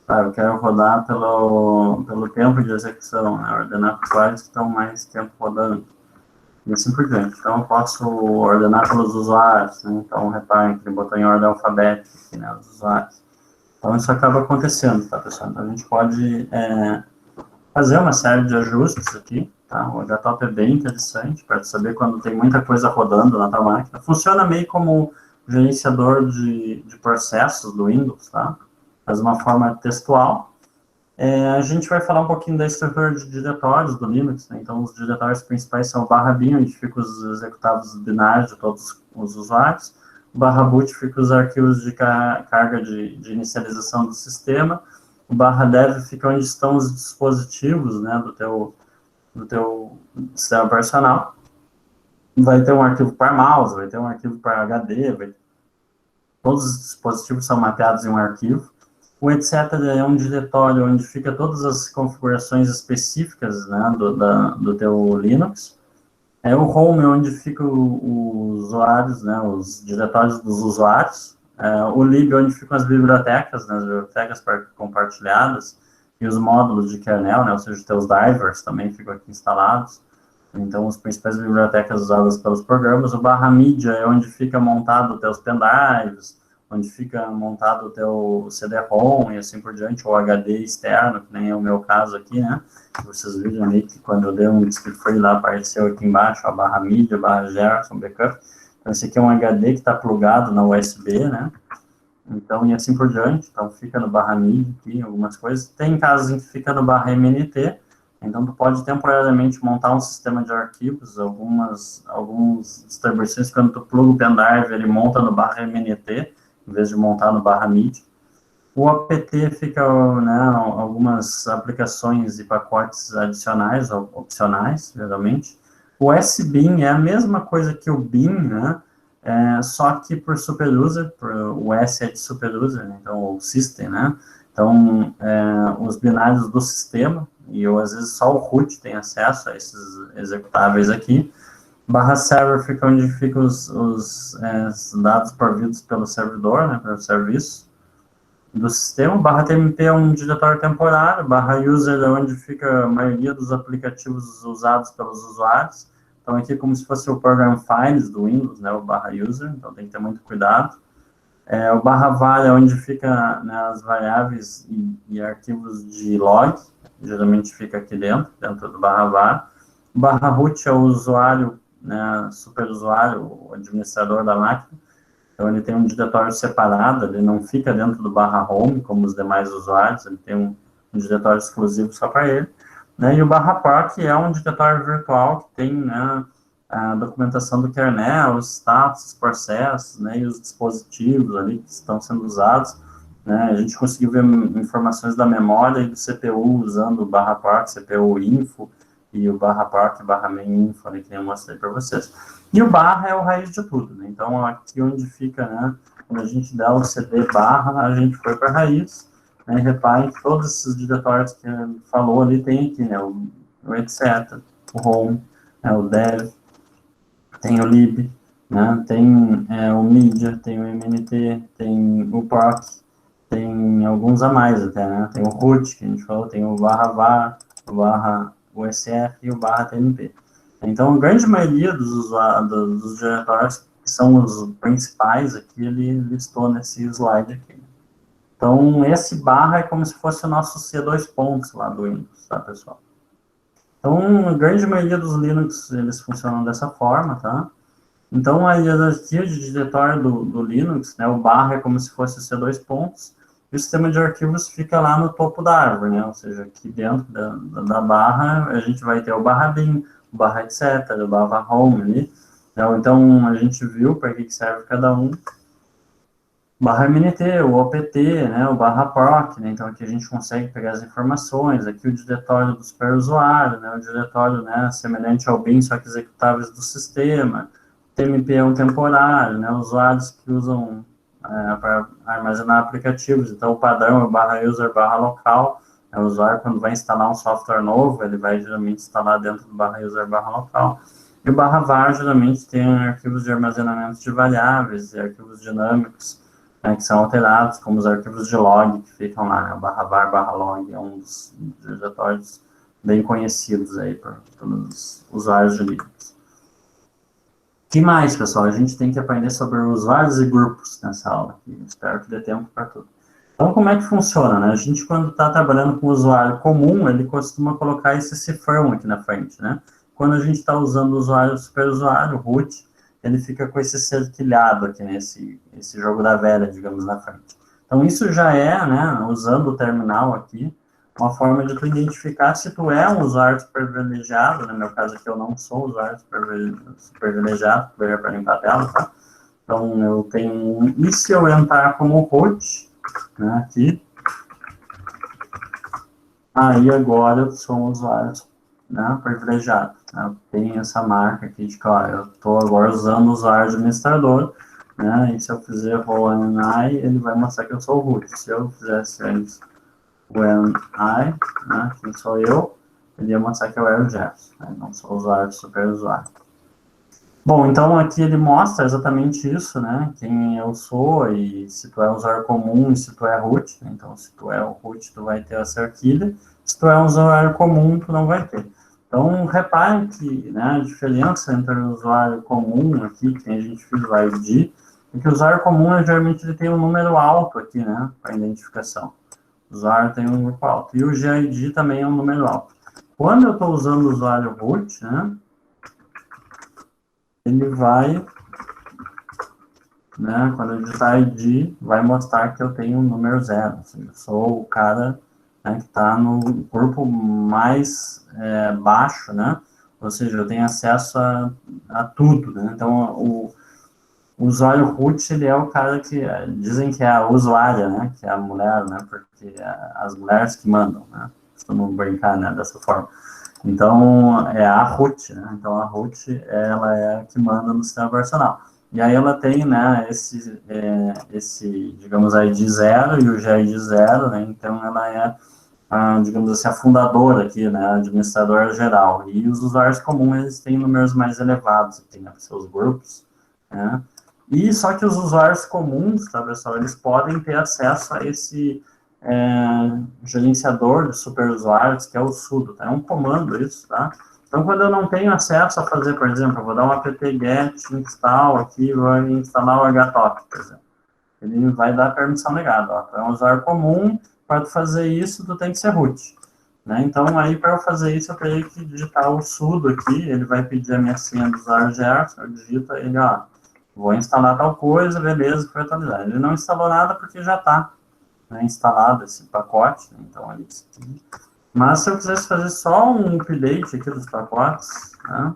Speaker 1: Eu quero rodar pelo tempo de execução, né, ordenar quais que estão mais tempo rodando. E assim por diante. Então, eu posso ordenar pelos usuários, né? Então, reparem que ele botou em ordem alfabética aqui, né, os usuários. Então, isso acaba acontecendo, tá, pessoal? Então, a gente pode fazer uma série de ajustes aqui, tá? O HTOP é bem interessante para saber quando tem muita coisa rodando na tua máquina. Funciona meio como gerenciador de processos do Windows, tá? Faz uma forma textual. A gente vai falar um pouquinho da estrutura de diretórios do Linux, né? Então, os diretórios principais são o /bin, onde ficam os executáveis binários de todos os usuários, o /boot fica os arquivos de carga de inicialização do sistema, o /dev fica onde estão os dispositivos, né, do teu sistema operacional, vai ter um arquivo para mouse, vai ter um arquivo para HD, todos os dispositivos são mapeados em um arquivo. O etc. é um diretório onde fica todas as configurações específicas, né, do teu Linux. O home, onde ficam os usuários, né, os diretórios dos usuários. O lib, onde ficam as bibliotecas, né, as bibliotecas compartilhadas, e os módulos de kernel, né, ou seja, os teus drivers também ficam aqui instalados. Então, as principais bibliotecas usadas pelos programas, o barra mídia é onde fica montado os teus pendrives, onde fica montado o teu CD-ROM e assim por diante, ou HD externo, que nem é o meu caso aqui, né? Vocês viram ali que quando eu dei um disk free lá, apareceu aqui embaixo a barra mídia, barra Gerson, backup. Então, esse aqui é um HD que está plugado na USB, né? Então, e assim por diante. Então, fica no barra mídia aqui, algumas coisas. Tem casos em que fica no barra MNT. Então, tu pode temporariamente montar um sistema de arquivos, algumas distribuições, quando tu pluga o pendrive, ele monta no barra MNT, em vez de montar no barra MIDI. O apt fica, né, algumas aplicações e pacotes adicionais, ou opcionais, geralmente. O SBIN é a mesma coisa que o BIN, né, só que por superuser, o S é de superuser, né, então o system, né, então os binários do sistema, e eu, às vezes só o root tem acesso a esses executáveis aqui. Barra server fica onde ficam os dados providos pelo servidor, né, pelo serviço do sistema. Barra TMP é um diretório temporário. Barra user é onde fica a maioria dos aplicativos usados pelos usuários. Então, aqui é como se fosse o program files do Windows, né, o barra user, então tem que ter muito cuidado. O barra var é onde fica, né, as variáveis e arquivos de log, geralmente fica aqui dentro do barra var. O barra root é o usuário, né, superusuário, o administrador da máquina. Então, ele tem um diretório separado, ele não fica dentro do barra home, como os demais usuários, ele tem um diretório exclusivo só para ele. Né? E o barra proc é um diretório virtual que tem, né, a documentação do kernel, os status, os processos, né, e os dispositivos ali que estão sendo usados. Né? A gente conseguiu ver informações da memória e do CPU usando o barra proc, CPU info, e o barra proc, barra main info, ali, que eu mostrei para vocês. E o barra é o raiz de tudo, né? Então, aqui onde fica, né, quando a gente dá o CD barra, a gente foi para a raiz, né? Reparem que todos esses diretórios que ele falou ali tem aqui, né, o etc, o home, né, o dev, tem o lib, né, tem o media, tem o mnt, tem o proc, tem alguns a mais até, né, tem o root, que a gente falou, tem o barra var, o barra usr e o barra tmp. Então, a grande maioria dos diretórios, que são os principais aqui, ele listou nesse slide aqui. Então, esse barra é como se fosse o nosso C2 pontos lá do Windows, tá, pessoal? Então, a grande maioria dos Linux, eles funcionam dessa forma, tá? Então, a hierarquia de diretório do Linux, né, o barra é como se fosse o C2 pontos, e o sistema de arquivos fica lá no topo da árvore, né? Ou seja, aqui dentro da barra, a gente vai ter o barra bin, o barra etc, o barra home ali. Então, a gente viu para que serve cada um. Barra MNT, o OPT, né, o barra proc, né, então aqui a gente consegue pegar as informações, aqui o diretório do superusuário, né, o diretório, né, semelhante ao bin, só que executáveis do sistema. TMP é um temporário, né, usuários que usam para armazenar aplicativos, então o padrão é o barra user, barra local, né, o usuário quando vai instalar um software novo, ele vai geralmente instalar dentro do barra user, barra local. E o barra var geralmente tem arquivos de armazenamento de variáveis e arquivos dinâmicos, né, que são alterados, como os arquivos de log que ficam lá, né, barra var, barra log, é um dos diretórios bem conhecidos aí por todos os usuários de Linux. O que mais, pessoal? A gente tem que aprender sobre usuários e grupos nessa aula aqui. Espero que dê tempo para tudo. Então, como é que funciona, né? A gente, quando está trabalhando com o usuário comum, ele costuma colocar esse cifrão aqui na frente, né? Quando a gente está usando o usuário superusuário, root, ele fica com esse cerquilhado aqui nesse jogo da velha, digamos, na frente. Então, isso já é, né, usando o terminal aqui, uma forma de tu identificar se tu é um usuário superprivilegiado, no meu caso aqui eu não sou usuário superprivilegiado, veja para limpar a tela, tá? Então, eu tenho, e se eu entrar como root, né, aqui, aí agora eu sou um usuário, né, privilegiado. Né? Tem essa marca aqui de que, ó, eu estou agora usando o usuário administrador, né, e se eu fizer when I, ele vai mostrar que eu sou o root. Se eu fizesse when I, né, quem sou eu, ele ia mostrar que eu era o Jefferson, né, não sou usuário, super usuário. Bom, então aqui ele mostra exatamente isso, né, quem eu sou e se tu é usuário comum e se tu é root, então se tu é o root tu vai ter essa arquilha, se tu é um usuário comum tu não vai ter. Então, reparem que, né, a diferença entre o usuário comum aqui, que a gente fez o ID, é que o usuário comum, geralmente, ele tem um número alto aqui, né, para identificação. O usuário tem um grupo alto. E o GID também é um número alto. Quando eu estou usando o usuário root, né, ele vai, né, quando eu digitar ID, vai mostrar que eu tenho um número 0. Assim, eu sou o cara, né, que está no grupo mais baixo, né, ou seja, eu tenho acesso a tudo, né, então o usuário root, ele é o cara que, dizem que é a usuária, né, que é a mulher, né, porque as mulheres que mandam, né, costumam brincar, né, dessa forma. Então, é a root, né, então a root, ela é a que manda no sistema operacional. E aí ela tem, né, esse digamos, ID 0 e o GID 0, né, então ela é, digamos assim, a fundadora aqui, né, a administradora geral. E os usuários comuns, eles têm números mais elevados, tem, né, seus grupos, né. E só que os usuários comuns, tá, pessoal, eles podem ter acesso a esse gerenciador de superusuários, que é o sudo, tá? É um comando isso, tá? Então, quando eu não tenho acesso a fazer, por exemplo, eu vou dar um apt-get install aqui, vou instalar o htop, por exemplo. Ele vai dar permissão negada, ó. É um usuário comum, para tu fazer isso, tu tem que ser root. Né? Então, aí, para eu fazer isso, eu teria que digitar o sudo aqui, ele vai pedir a minha senha do usuário Gerson, eu digito ele, ó, vou instalar tal coisa, beleza, foi atualizado. Ele não instalou nada porque já está, né, instalado esse pacote, né? Então, ele... Mas se eu quisesse fazer só um update aqui dos pacotes, né,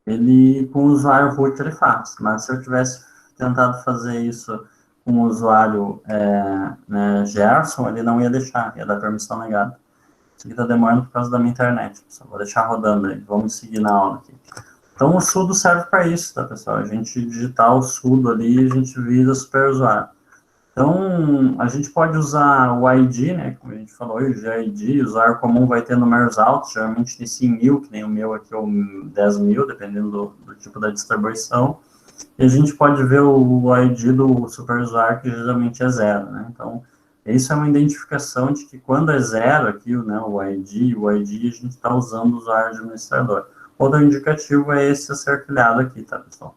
Speaker 1: ele, com o usuário root, ele faz. Mas se eu tivesse tentado fazer isso com o usuário né, Gerson, ele não ia deixar, ia dar permissão negada. Isso aqui está demorando por causa da minha internet. Só vou deixar rodando aí. Vamos seguir na aula aqui. Então, o sudo serve para isso, tá, pessoal? A gente digitar o sudo ali e a gente vira superusuário. Então, a gente pode usar o ID, né, como a gente falou hoje, o ID, o usuário comum vai ter números altos, geralmente tem 100.000, que nem o meu aqui, ou 10.000, dependendo do tipo da distribuição. E a gente pode ver o ID do superusuário, que geralmente é 0, né? Então, isso é uma identificação de que quando é 0 aqui, né, o ID a gente está usando o usuário administrador. Outro indicativo é esse a ser criado aqui, tá, pessoal?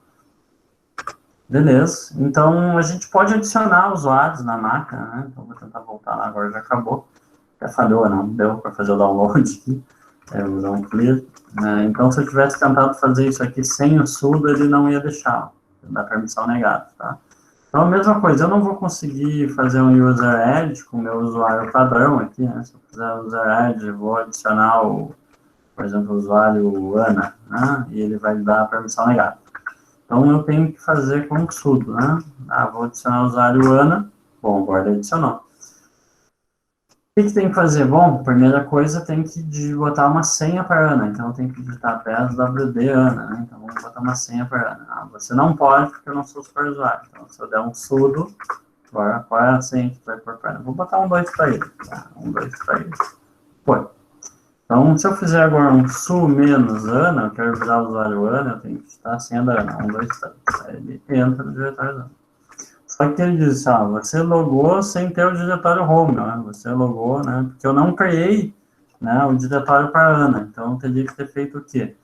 Speaker 1: Beleza. Então, a gente pode adicionar usuários na máquina, né? Então, vou tentar voltar lá, agora já acabou. Já falhou, não deu para fazer o download aqui. Vou dar um clear. Então, se eu tivesse tentado fazer isso aqui sem o sudo, ele não ia deixar. Dá permissão negada, tá? Então, a mesma coisa, eu não vou conseguir fazer um user add com o meu usuário padrão aqui, né? Se eu fizer user add, vou adicionar por exemplo, o usuário Ana, né? E ele vai dar permissão negada. Então, eu tenho que fazer com o sudo, né? Vou adicionar o usuário Ana. Bom, agora adicionou. O que tem que fazer? Bom, primeira coisa, tem que botar uma senha para Ana. Então, eu tenho que digitar PSWD Ana, né? Então, vamos botar uma senha para Ana. Você não pode, porque eu não sou superusuário. Então, se eu der um sudo, agora, qual é a senha que vai pôr para Ana? Vou botar um 2 para ele. Tá? 1, 2, 3. Foi. Então, se eu fizer agora um su menos Ana, eu quero virar o usuário Ana, eu tenho que digitar a senha da Ana. 1, 2, 3. Aí ele entra no diretório da Ana. Só que ele diz, você logou sem ter o diretório home, né? Você logou, né? Porque eu não criei, né, o diretório para Ana. Então, eu teria que ter feito o quê?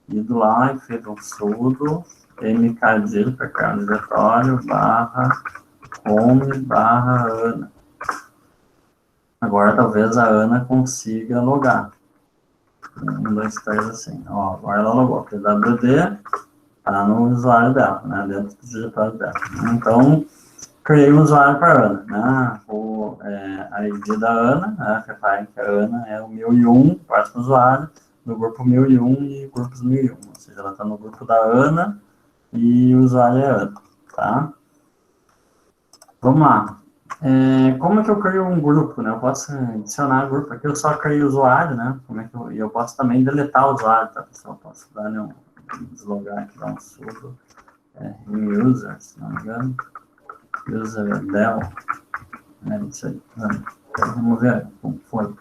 Speaker 1: Ido lá e feito um sudo mkdir para criar um diretório /home /Ana. Agora, talvez a Ana consiga logar. 1, 2, 3, assim. Ó, agora ela logou. PWD está no usuário dela, né? Dentro do diretório dela. Então, criei um usuário para Ana, né? A ID da Ana, né? Reparem que a Ana é o 1001, próximo usuário, do grupo 1001 e grupos 1001. Ou seja, ela está no grupo da Ana e o usuário é Ana, tá? Vamos lá. Como é que eu crio um grupo, né? Eu posso adicionar grupo aqui, eu só crio usuário, né? E eu posso também deletar o usuário, tá, pessoal? Eu posso dar deslogar aqui, dar um sudo user, se não me engano. User del. Isso aí. Vamos ver como foi.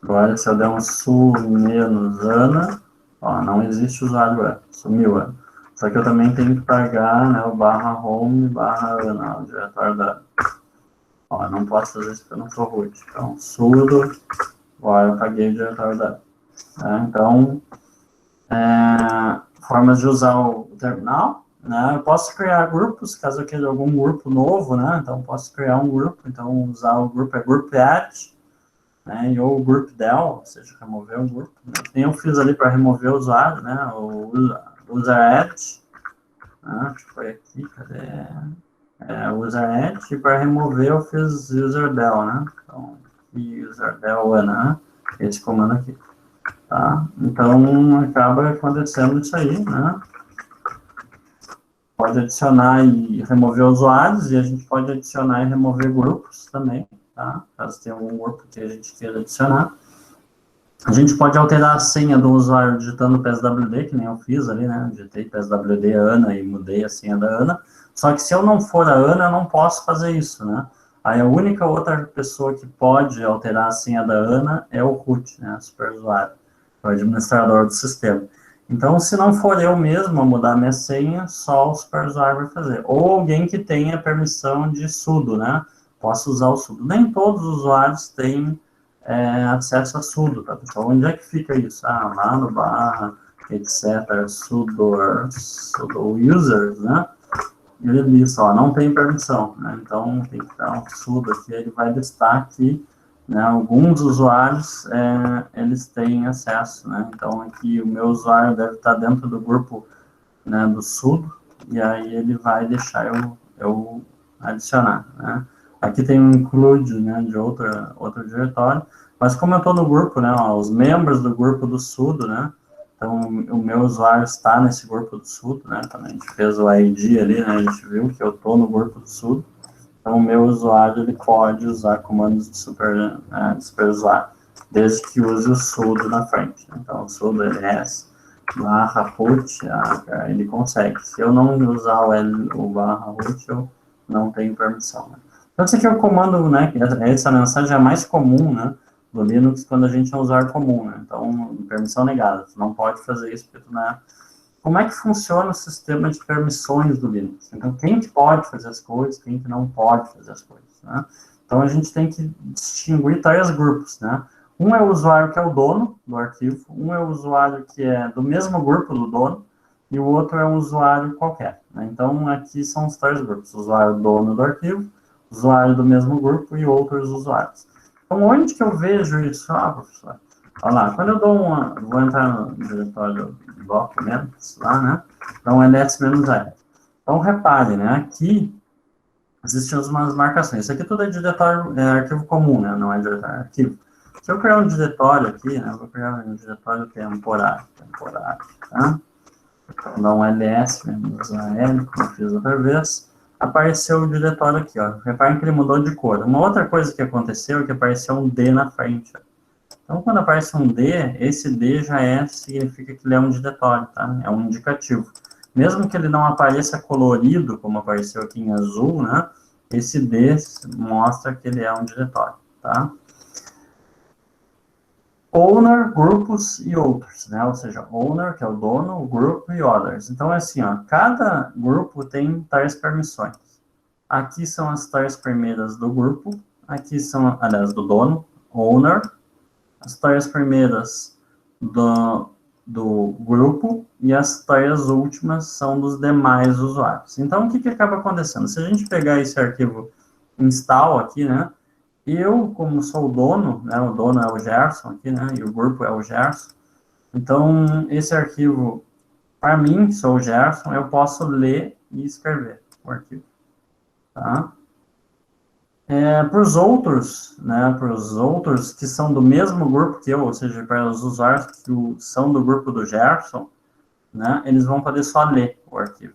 Speaker 1: Agora, se eu der um su menos Ana, ó, não existe usuário Ana, sumiu Ana. Só que eu também tenho que pagar, né, o /home /Ana, o diretório da Ana. Ó, não posso fazer isso porque eu não sou root. Então, sudo, agora eu paguei o diretório da Ana. Tá? Então, formas de usar o terminal, né? Eu posso criar grupos, caso eu queira algum grupo novo, né? Então, posso criar um grupo, então usar o grupo é group add, né? E ou group del, ou seja, remover um grupo. Né? Nem eu fiz ali para remover o usuário, né? O user add, né? Acho que foi aqui, cadê? User add, e para remover eu fiz user del, né? Então, user del, né? Esse comando aqui. Tá? Então, acaba acontecendo isso aí, né? Pode adicionar e remover usuários, e a gente pode adicionar e remover grupos também, tá? Caso tenha algum grupo que a gente queira adicionar. A gente pode alterar a senha do usuário digitando PSWD, que nem eu fiz ali, né? Digitei PSWD Ana e mudei a senha da Ana. Só que se eu não for a Ana, eu não posso fazer isso, né? Aí a única outra pessoa que pode alterar a senha da Ana é o root, né? Superusuário, o administrador do sistema. Então, se não for eu mesmo a mudar a minha senha, só o superusuário vai fazer. Ou alguém que tenha permissão de sudo, né? Posso usar o sudo. Nem todos os usuários têm acesso a sudo, tá? Então, onde é que fica isso? Lá no barra, etc, sudo users, né? Ele diz, ó, não tem permissão, né? Então, tem que dar um sudo aqui, ele vai listar que, né, alguns usuários, eles têm acesso, né? Então, aqui o meu usuário deve estar dentro do grupo, né, do sudo, e aí ele vai deixar eu adicionar, né? Aqui tem um include, né, de outro diretório, mas como eu estou no grupo, né, ó, os membros do grupo do sudo, né, então o meu usuário está nesse grupo do sudo, né, também a gente fez o ID ali, né, a gente viu que eu estou no grupo do sudo, então o meu usuário, ele pode usar comandos de superusuário, desde que use o sudo na frente, né? Então o sudo ls barra root, ele consegue. Se eu não usar o barra root, eu não tenho permissão, né? Então, esse aqui é o comando, né? Essa mensagem é a mais comum, né? Do Linux quando a gente é um usuário comum, né? Então, permissão negada. Tu não pode fazer isso porque tu não é... Como é que funciona o sistema de permissões do Linux? Então, quem que pode fazer as coisas, quem que não pode fazer as coisas, né? Então, a gente tem que distinguir três grupos, né? Um é o usuário que é o dono do arquivo, um é o usuário que é do mesmo grupo do dono, e o outro é um usuário qualquer, né? Então, aqui são os três grupos, o usuário dono do arquivo, usuário do mesmo grupo e outros usuários. Então, onde que eu vejo isso? Professor, olha lá, quando eu dou vou entrar no diretório documentos lá, né? Então, ls-r. Então, repare, né? Aqui existem umas marcações. Isso aqui tudo é diretório, arquivo comum, né? Não é diretório, é arquivo. Se eu criar um diretório aqui, né? Eu vou criar um diretório temporário, tá? Vou dar um ls-l, como eu fiz outra vez. Apareceu o diretório aqui, ó. Reparem que ele mudou de cor. Uma outra coisa que aconteceu é que apareceu um D na frente, ó. Então, quando aparece um D, esse D já significa que ele é um diretório, tá? É um indicativo. Mesmo que ele não apareça colorido, como apareceu aqui em azul, né? Esse D mostra que ele é um diretório, tá? Owner, grupos e outros, né? Ou seja, owner, que é o dono, o grupo e others. Então, é assim, ó, cada grupo tem tais permissões. Aqui são as tais primeiras do grupo, aqui são, aliás, do dono, owner, as três primeiras do grupo e as três últimas são dos demais usuários. Então, o que acaba acontecendo? Se a gente pegar esse arquivo install aqui, né, eu, como sou o dono, né, o dono é o Gerson aqui, né, e o grupo é o Gerson, então, esse arquivo, para mim, que sou o Gerson, eu posso ler e escrever o arquivo, tá? Para os outros, né, para os outros que são do mesmo grupo que eu, ou seja, para os usuários que são do grupo do Gerson, né, eles vão poder só ler o arquivo.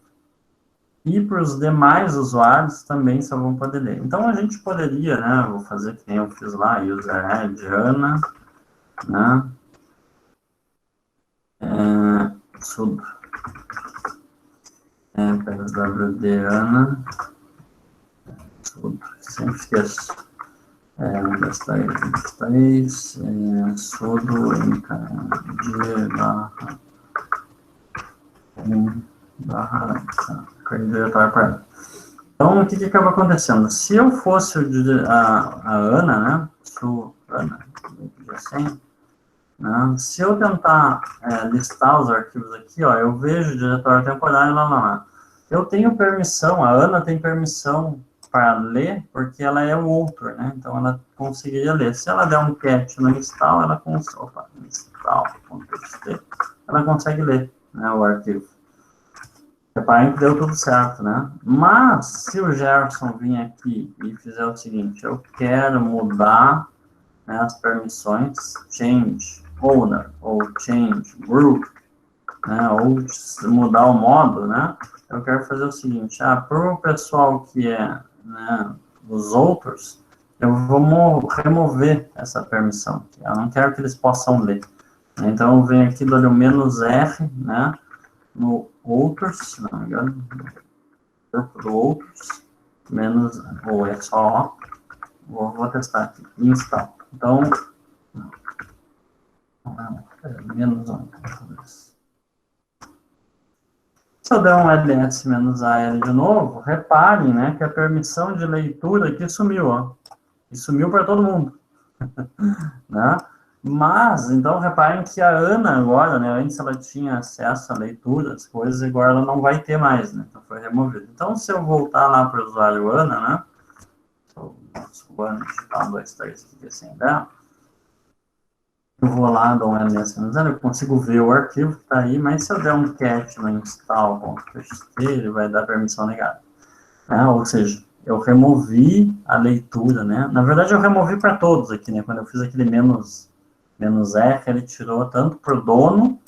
Speaker 1: E para os demais usuários também só vão poder ler. Então, a gente poderia, né, vou fazer que nem eu fiz lá, user Diana, né, sudo, pswd Ana, sudo, sempre esqueço. Onde está isso? Sudo mkd barra diretório para. Então, o que acaba acontecendo? Se eu fosse a Ana, né? Sou Ana, assim, né? Se eu tentar listar os arquivos aqui, ó, eu vejo diretório temporário, lá. Eu tenho permissão, a Ana tem permissão para ler, porque ela é o author, né? Então, ela conseguiria ler. Se ela der um cat no install, ela ela consegue ler, né, o arquivo. Reparem que deu tudo certo, né? Mas, se o Gerson vir aqui e fizer o seguinte, eu quero mudar, né, as permissões, change owner, ou change group, né, ou mudar o modo, né? Eu quero fazer o seguinte, para o pessoal que é, né, os outros, eu vou remover essa permissão. Eu não quero que eles possam ler. Então, eu venho aqui, dou o "-r", né, no outros, se não me engano, grupo do outros, menos, ou é só, vou testar aqui, install. Então, menos 1. Se eu der um ls menos al de novo, reparem, né, que a permissão de leitura aqui sumiu, ó. E sumiu para todo mundo. Né? Mas, então, reparem que a Ana agora, né, antes ela tinha acesso a leitura, as coisas, agora ela não vai ter mais, né? Então, foi removido. Então, se eu voltar lá para o usuário Ana, né, o Ana digital 2, 3, aqui assim, né? Eu vou lá, dou um ls menos al, eu consigo ver o arquivo que está aí, mas se eu der um cat no install.txt, ele vai dar permissão negada. Ou seja, eu removi a leitura, né? Na verdade, eu removi para todos aqui, né? Quando eu fiz aquele menos R, ele tirou tanto para o dono,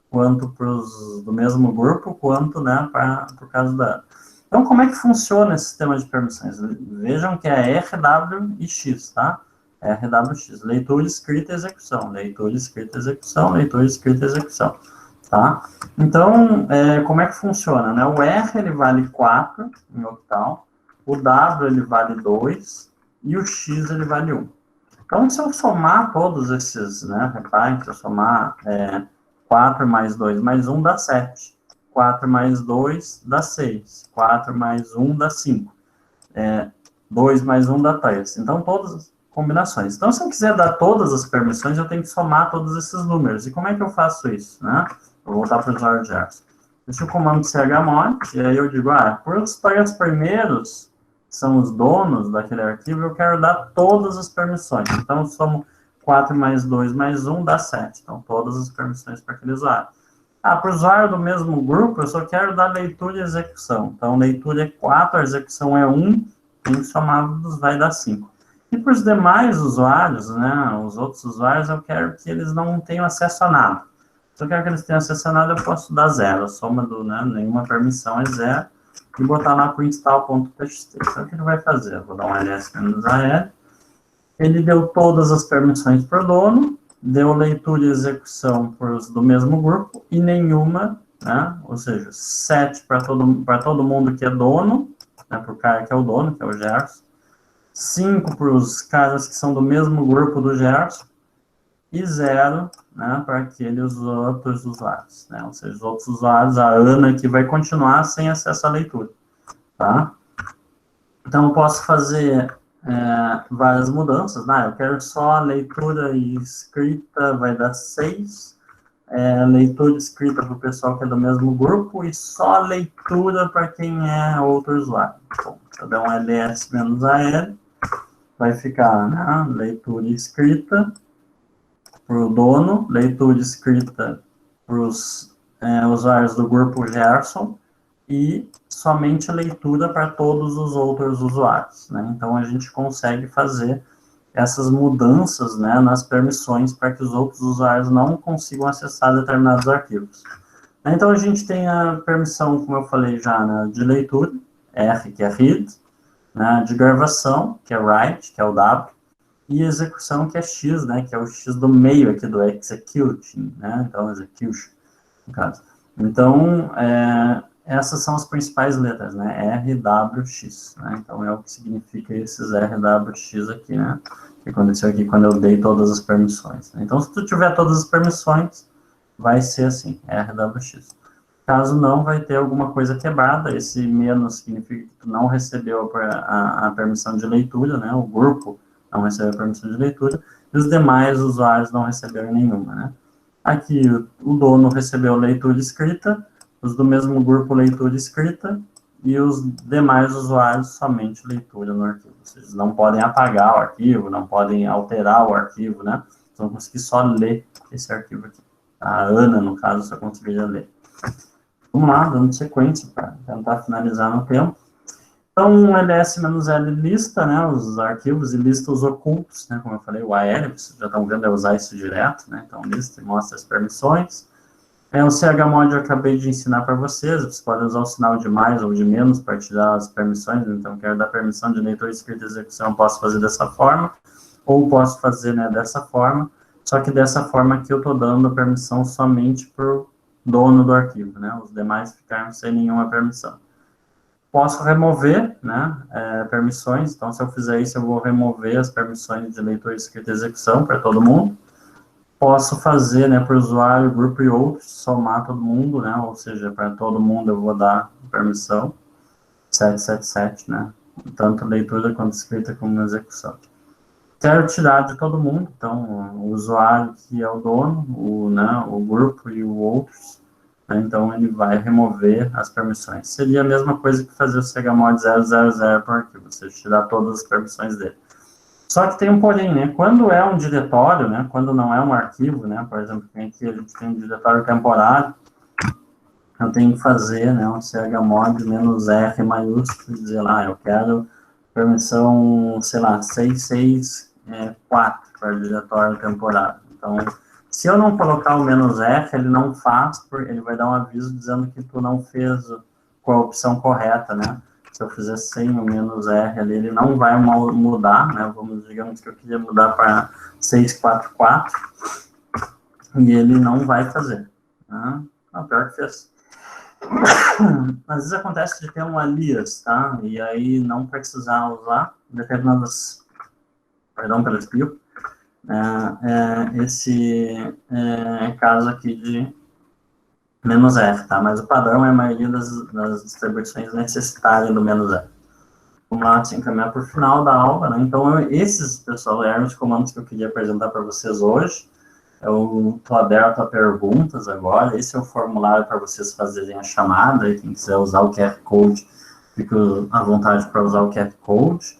Speaker 1: quanto para os do mesmo grupo, quanto, né, por causa da... Então, como é que funciona esse sistema de permissões? Vejam que é RW e X, tá? RWX, leitura, escrita, execução, leitura, escrita, execução, leitura, escrita, execução, tá? Então, como é que funciona, né? O R, ele vale 4 em octal, o W, ele vale 2, e o X, ele vale 1. Então, se eu somar todos esses, né, reparem, se eu somar 4 mais 2 mais 1 dá 7, 4 mais 2 dá 6, 4 mais 1 dá 5, 2 mais 1 dá 3. Então, todas as combinações. Então, se eu quiser dar todas as permissões, eu tenho que somar todos esses números. E como é que eu faço isso, né? Vou voltar para o usuário de Gerson. Deixa o comando chmod, e aí eu digo, para os 3 primeiros, são os donos daquele arquivo, eu quero dar todas as permissões. Então, eu somo 4 mais 2 mais 1 dá 7. Então, todas as permissões para aquele usuário. Para o usuário do mesmo grupo, eu só quero dar leitura e execução. Então, leitura é 4, a execução é 1, e somados vai dar 5. E para os demais usuários, né, os outros usuários, eu quero que eles não tenham acesso a nada. Se eu quero que eles tenham acesso a nada, eu posso dar 0. A soma do, né, nenhuma permissão é 0. E botar lá para o install.txt. Então, o que ele vai fazer? Eu vou dar um ls-al. Ele deu todas as permissões para o dono, deu leitura e execução para os do mesmo grupo, e nenhuma, né, ou seja, 7 para todo mundo que é dono, né, para o cara que é o dono, que é o Gerson, 5 para os caras que são do mesmo grupo do Gerson, e 0, né, para aqueles outros usuários, né, ou seja, os outros usuários, a Ana que vai continuar sem acesso à leitura, tá? Então, eu posso fazer várias mudanças, né, eu quero só a leitura e escrita, vai dar 6, leitura e escrita para o pessoal que é do mesmo grupo, e só a leitura para quem é outro usuário. Bom, se eu der um ls-al, vai ficar, né, leitura e escrita para o dono, leitura escrita para os usuários do grupo Gerson, e somente leitura para todos os outros usuários, né? Então, a gente consegue fazer essas mudanças, né, nas permissões para que os outros usuários não consigam acessar determinados arquivos. Então, a gente tem a permissão, como eu falei já, né, de leitura, R, que é read, né, de gravação, que é write, que é o W, e execução, que é X, né, que é o X do meio aqui do executing, né, então execution, no caso. Então, essas são as principais letras, né, R, W, X, né, então é o que significa esses R, W, X aqui, né, que aconteceu aqui quando eu dei todas as permissões. Né? Então, se tu tiver todas as permissões, vai ser assim, R, W, X. Caso não, vai ter alguma coisa quebrada, esse menos significa que tu não recebeu a permissão de leitura, né, o grupo não recebeu permissão de leitura, e os demais usuários não receberam nenhuma, né? Aqui, o dono recebeu leitura escrita, os do mesmo grupo leitura escrita, e os demais usuários somente leitura no arquivo. Vocês não podem apagar o arquivo, não podem alterar o arquivo, né? Vocês vão conseguir só ler esse arquivo aqui. A Ana, no caso, só conseguiria ler. Vamos lá, dando sequência para tentar finalizar no tempo. Então, ls-l lista, né, os arquivos e lista os ocultos, né, como eu falei, o AL, vocês já estão vendo, é usar isso direto, né, então lista e mostra as permissões. O chmod eu acabei de ensinar para vocês, vocês podem usar o sinal de mais ou de menos para tirar as permissões, então quero dar permissão de leitura, escrita e execução, posso fazer dessa forma, ou posso fazer, né, dessa forma, só que dessa forma aqui eu estou dando a permissão somente para o dono do arquivo, né, os demais ficaram sem nenhuma permissão. Posso remover, né, permissões, então se eu fizer isso eu vou remover as permissões de leitura, escrita e execução para todo mundo. Posso fazer, né, para o usuário, grupo e outros, somar todo mundo, né, ou seja, para todo mundo eu vou dar permissão, 777, né, tanto leitura quanto escrita como execução. Quero tirar de todo mundo, então o usuário que é o dono, o grupo e o outros, né, então ele vai remover as permissões. Seria a mesma coisa que fazer o chmod 000 para o arquivo, você tirar todas as permissões dele. Só que tem um porém, né? Quando é um diretório, né? Quando não é um arquivo, né? Por exemplo, aqui a gente tem um diretório temporário, eu tenho que fazer, né? Um chmod -R maiúsculo e dizer lá, eu quero permissão, sei lá, 664 para o diretório temporário. Então, se eu não colocar o -R, ele não faz, porque ele vai dar um aviso dizendo que tu não fez com a opção correta, né? Se eu fizer sem o -R ali, ele não vai mudar, né? Digamos que eu queria mudar para 644, e ele não vai fazer. Né? Pior que fez. Às vezes acontece de ter um alias, tá? E aí não precisar usar determinadas... Perdão pelo espio. Esse caso aqui de -R, tá? Mas o padrão é a maioria das distribuições necessitarem do -R. Vamos lá, se encaminhar para o final da aula, né? Então, esses, pessoal, eram os comandos que eu queria apresentar para vocês hoje. Eu estou aberto a perguntas agora. Esse é o formulário para vocês fazerem a chamada. E quem quiser usar o QR Code, fica à vontade para usar o QR Code.